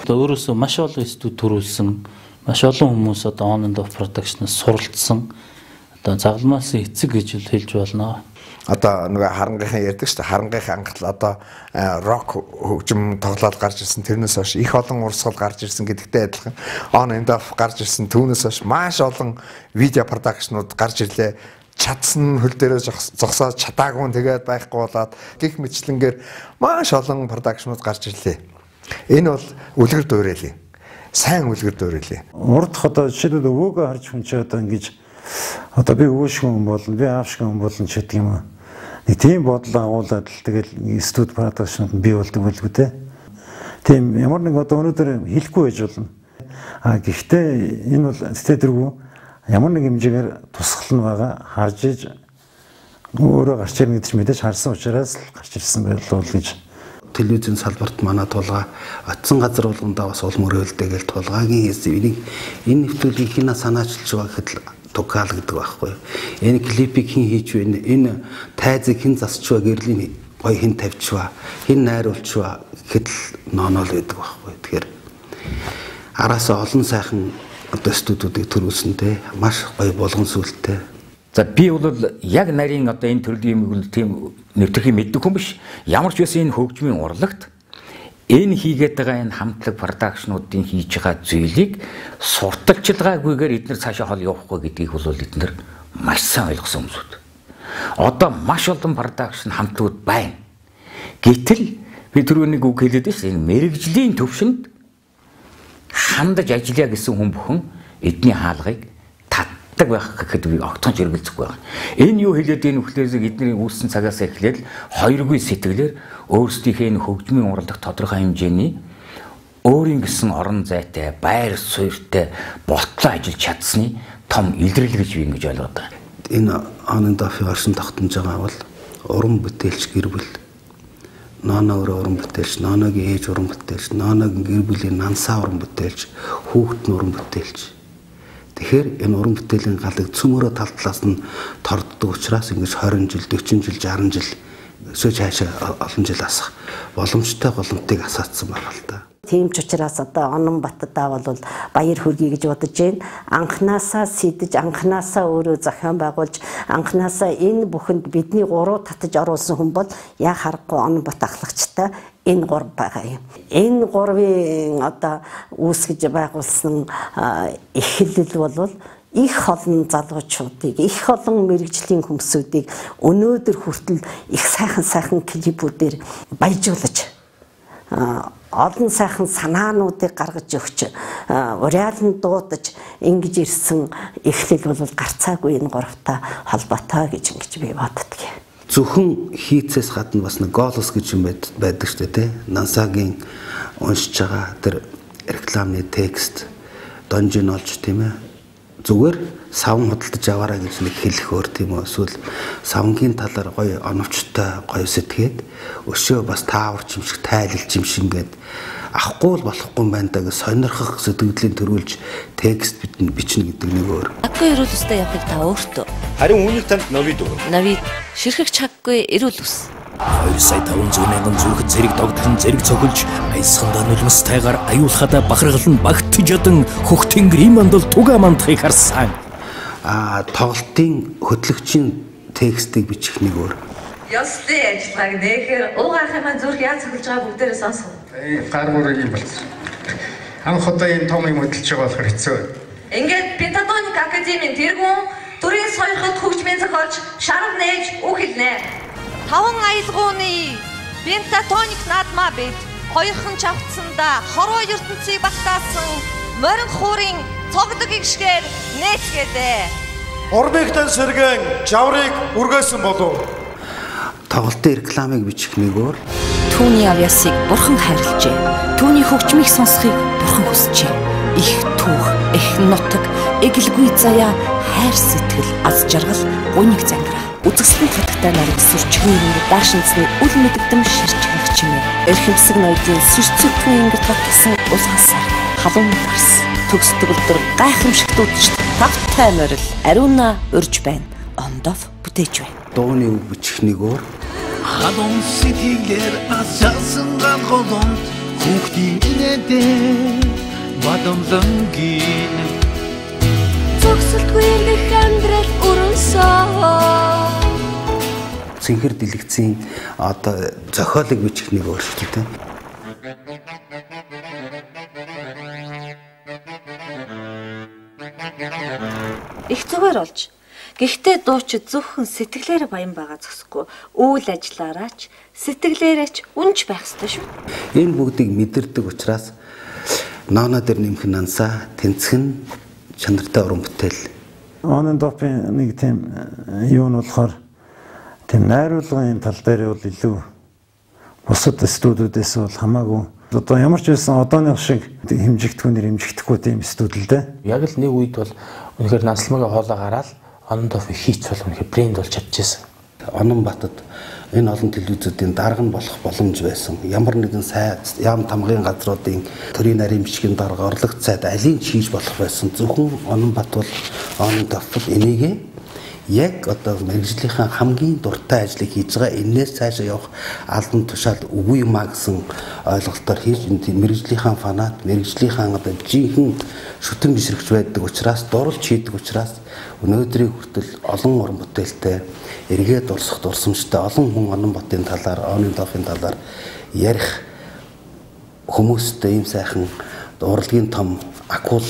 Өөрөөсөө маш олон студ төрүүлсэн, маш олон хүмүүс одоо on and off production-аас суралцсан одоо загалмаас эцэг гэж хэлж болно. Одоо нэг харангийнхаа ярьдаг шүү дээ. Харангийнхаа ангатал одоо рок хөгжим тоглоод гарч ирсэн, тэрнээс хойш их олон урсгал гарч ирсэн гэдэгтэй адилхан on and off гарч ирсэн, түүнээс хойш маш олон видео продакшнууд гарч ирлээ. Чадсан хөл дээрээ зогсоод чадаагүй тэгээд байхгүй болоод гих мэтлэнгээр маш олон продакшнууд гарч ирлээ. Энэ бол үлгэр дуурайлаа. Сайн үлгэр дуурайлаа. Урдх одоо жишээлбэл өвөөгөө харж хүн чи одоо ингэж одоо би өвөө шиг хүн болно, би аав шиг хүн болно ч гэдэг юм аа. Нэг тийм бодол агуулад л тэгэл студ продакшнд бий болдог байлгүй те. Тийм ямар нэг одоо өнөөдөр хэлэхгүй байж болно. Гэхдээ энэ бол тэтэргүй ямар нэг хэмжээгээр тусгал нь байгаа харж иж өөрөө гарч ирнэ гэдэг чинь мэдээж харсан учраас л гарч ирсэн байлгүй гэж. Телевизийн салбарт манай тулгаа очсон газар болгондоо бас улам өрөөлдөг л тулгаагийн энийг энэ нэвтрүүлгийг хинаа санаачилж байгаа гэхэд тугаал гэдэг байхгүй. Энэ клипийг хэн хийж вэ? Энэ тайзыг хэн засч вэ? Гэрлийн гой хэн тавьч вэ? Хэн найруулч вэ? Гэхэд л ноонол байдаг байхгүй. Тэгэхээр араасаа олон сайхан одоо студиудыг төрүүлсэнтэй маш гоё болгон сүлттэй. За би бол яг нарийн одоо энэ төрлийн юм тийм нэвтрхий мэддэг хүн биш. Ямар ч байсан энэ хөгжмийн урлагт энэ хийгээд байгаа энэ хамтлаг продакшнуудын хийж байгаа зүйлийг сурталчилгаагүйгээр эдгээр цаашаа хол явахгүй гэдгийг бол эдгээр маш сайн ойлгосон хүмүүсүүд. Одоо маш олон продакшн хамтлагууд байна. Гэтэл би түрүүний үг хэлээд байна шүү. Энэ мэрэгжлийн төвшөнд хандаж ажиллая гэсэн хүн бүхэн эдний хаалгыг татдаг байх гэхэд би огтхон зэрэгэлзэхгүй байна. Энэ юу хэлээд энэ үхлээс эдний үүссэн цагаас эхлээд хоёргүй сэтгэлээр өөрсдийнхээ энэ хөгжмийн урлагт тодорхой хэмжээний өөрийн гэсэн орон зайтай, байр суурьтай болтлоо ажиллаж чадсны том илрэл гэж би ингэж ойлгоод байна. Энэ on and off-ийн оршин тогтнож байгаа бол уран бүтээлч гэр бүл Ноно өөрөө уран бүтээлч, ноногийн ээж уран бүтээлч, ноногийн гэр бүлийн нансаа уран бүтээлч, хүүхэд нь уран бүтээлч. Тэгэхээр энэ уран бүтээлийн галыг цөмөрөө тал талаас нь торддог учраас ингэж 20 жил, 40 жил, 60 жил өсөж хаашаа олон жил асах боломжтой голомтыг асаацсан байна л да. Тийм ч учраас одоо Онон Баттадаа бол баяр хүргэе гэж бодож байна. Анханасаа сэтэж, анханасаа өөрөө зохион байгуулж, анханасаа энэ бүхэнд бидний гурав татаж оруулсан хүн бол яа харахгүй Онон Бат ахлагчтай энэ гурав байгаа юм. Энэ гурвын одоо үүсгэж байгуулсан эхлэл бол их олон залуучуудыг, их олон мэрэгжлийн хүмүүсүүдийг өнөөдөр хүртэл их сайхан клипүүдээр баяжуулж олон сайхан санаануудыг гаргаж өгч уриалан дуудаж ингэж ирсэн эхлэл бол гарцаагүй энэ гуравтай холбоотой гэж би боддог. Зөвхөн хийцээс гадна бас нэг голос гэж юм байдаг шүү дээ. Нансагийн уншиж байгаа тэр рекламны текст донжин олж тийм ээ. Зүгээр савн худалдаж аваарай гэж нэг хэлэхөөр тийм үү. Эсвэл савнгийн талаар гоё оновчтой гоё сэтгээд өшөө бас тааварч юм шиг тайлэлч юм шиг ингээд авахгүй л болохгүй байна даа гэж сонирхох сэтгэлийн төрүүлж текст бичнэ гэдэг нэг өөр. Чаггүй эрүүл устай явахыг та өөртөө. Харин үүнийг танд Новид өгнө. Новид ширхэг чаггүй эрүүл ус. 2,500,000 зүрх зэрэг догдхон зэрэг цогөлж аясхандаа нулимстайгаар аюулхадаа бахаргалан багтж ядан хөх тэнгэрийн мандал туга мандахыг харсан. Тоглолтын хөтлөгчийн текстийг бичих нэг өөр. Ёстой ажиллагааг нэхэр уугаархын маань зүрх яаж цогөлж байгаа бүгдээрээ сонсгоо. Гар бүрэг юм болсон. Анх удаа энэ том юм хөдөлж байгаа болохоор хэцүү. Ингээд Пентатоник академийн тэргүүн дүрийн соёлхот хөгжмийн зохиолч Шарав нээж үг хэлнэ. 5 аялгауны Пентатоник наадмаа бид хоёрхан чавцсандаа хорвоо ертөнцийг багтаасан морин хуурын цогдог гişгээр нээцгээдэ. Урбигтэн сэргэн жаврыг үргээсэн болов. Тоглолтын рекламыг бичих нэг өөр. түүний авьяасыг Бурхан хайрлажээ. Түүний хөгжмийг сонсохыг Бурхан хүсжээ. Их түүх, их нутаг, эгэлгүй заяа, хайр сэтгэл, аз жаргал, гуниг зангара. Үзэсгэлэн хатагтай нарыг сүрчгэн ингээд даашинцны үл мэдэгдэм ширч ханах чимээ. Эрхэмсэг ноёдын сэрцэгтэн ингээд татсан улаасаар халуун барс. Төгсдөг өдөр гайхамшигт үдшд тавтай морил ариуна урж байна. Ондоф бүтээж байна. Дууны үг бичихнийг өөр халуун сэтгэлээр асаасан голомт хүүхдийн инээдээ бадамлангийн зогсолтгүй их амьдрал өрөнсөө. Цэнхэр дэлгэцийн одоо зохиолыг бичихнийг өөр шүү дээ. Их зүгээр болж. Гэхдээ дуучид зөвхөн сэтгэлээр баян байгаа зөксөхгүй үйл ажиллаараач сэтгэлээрээч үнж байх ёстой шүү. Энэ бүгдийг мэдэрдэг учраас нооноо дээр нэмэх нансаа тэнцхэн чанартай уран бүтээл. On and off-ийн нэг тийм юу нь болохоор тийм найруулгын тал дээр бол илүү бусад студиудээс бол хамаагүй одоо ямар ч байсан одооных шиг хэмжигдэхүүнээр хэмжигдэхгүй тийм студи л дээ. Яг л нэг үед бол үнэхээр насламгийн хоолоо гараад Ононтоф хийц бол үнэхээр брэнд болж чадчихсан. Ононбатад энэ олон телевизүүдийн дарга нь болох боломж байсан. Ямар нэгэн сайд яам тамгын газруудын төрийн нарийн бичгийн дарга орлогч сайд алийг хийж болох байсан. Зөвхөн Ононбат бол Ононтоф энийг яг одоо мэрэгжлийнхэн хамгийн дуртай ажлыг хийж байгаа. Энээс цаашаа явах албан тушаал үгүй юмаа гэсэн ойлголтоор хийж энэ мэрэгжлийнхэн фанат, мэрэгжлийнхэн одоо жинхэнэ шүтэн бишрэгч байдаг учраас дурлж хийдэг учраас өнөөдрийн хүртэл олон уран бүтээлтэй эргээд урсах дурсамжтай олон хүн Ононбатын талаар, Ононтофын талаар ярих хүмүүстэй ийм сайхан урлагийн том акул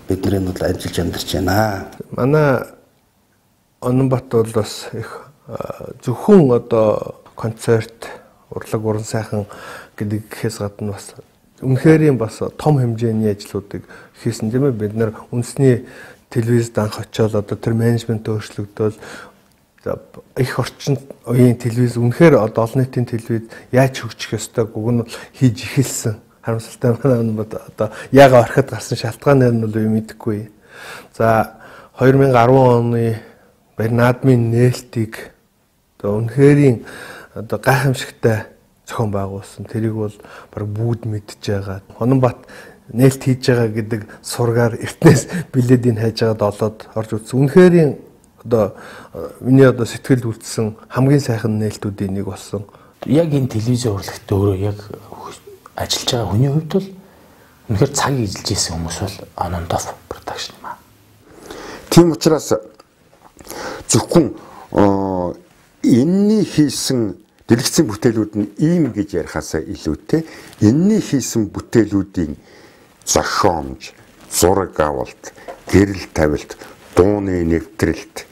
бидний бол ажиллаж амьдарч байна. Манай Ононбат бол бас их зөвхөн одоо концерт, урлаг уран сайхан гэдэг гэхээс гадна бас үнэхээр бас том хэмжээний ажлуудыг хийсэн тийм ээ. Бид нар үндэсний телевизэд анх очиод одоо тэр менежмент өөрчлөгдөөл их орчин үеийн телевиз үнэхээр одоо олон нийтийн телевиз яаж хөгжих ёстойг уг нь хийж эхэлсэн. Харамсалтай байна одоо яг орхид гарсан шалтгаанаар нь бол мэдэхгүй. За 2010 оны Барнадмын нээлтийг одоо үнэхэрийн одоо гайхамшигтай зохион байгуулсан. Тэрийг бол баг бүгд мэдж байгаа. Ононбат нээлт хийж байгаа гэдэг сургаар эртнээс билетийг хайж байгаад олоод орж үзсэн. Үнэхэрийн одоо миний одоо сэтгэл үлдсэн хамгийн сайхан нээлтүүдийн нэг болсон. Яг энэ телевизийн урлагт өөрөө яг ажиллаж байгаа хүний хувьд бол үнэхээр цаг эзэлж ирсэн хүмүүс бол Ононтоф production юм аа. Тийм учраас зөвхөн энэний хийсэн дэлгэцийн бүтээлүүд нь ийм гэж ярихаасаа илүүтэй энэний хийсэн бүтээлүүдийн зохиомж, зураг авалт, гэрэл тавилт, дууны нэвтрэлт,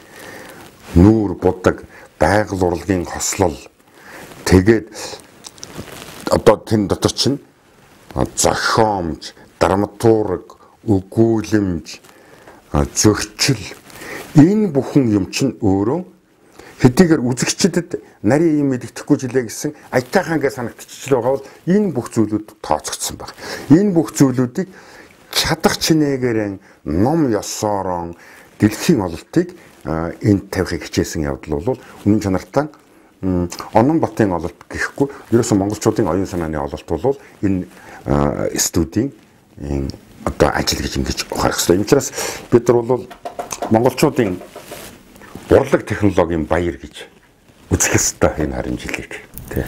нүүр будаг, байгаль урлагийн хослол тэгээд одоо тэн дотор чинь зохиомж, драматург, өгүүлэмж, зөрчил энэ бүхэн юм чинь өөрөө хэдийгээр үзэгчдэд нарийн юм мэддэхгүй жилээ гэсэн аятайхан гэж санагдчихж байгаа бол энэ бүх зүйлүүд тооцогдсон байна. Энэ бүх зүйлүүдийг чадах чинээгээр ном ёсоороо дэлхийн ололтыг энд тавихыг хичээсэн явдал бол үнэн чанартай Ононбатын ололт гэхгүй ерөөсөн монголчуудын оюун санааны ололт бол энэ студийн одоо ажил гэж ингэж ухаарах хэрэгтэй. Учраас бид нар бол монголчуудын урлаг технологийн баяр гэж үзэх ёстой энэ харамжилыг. Тэ.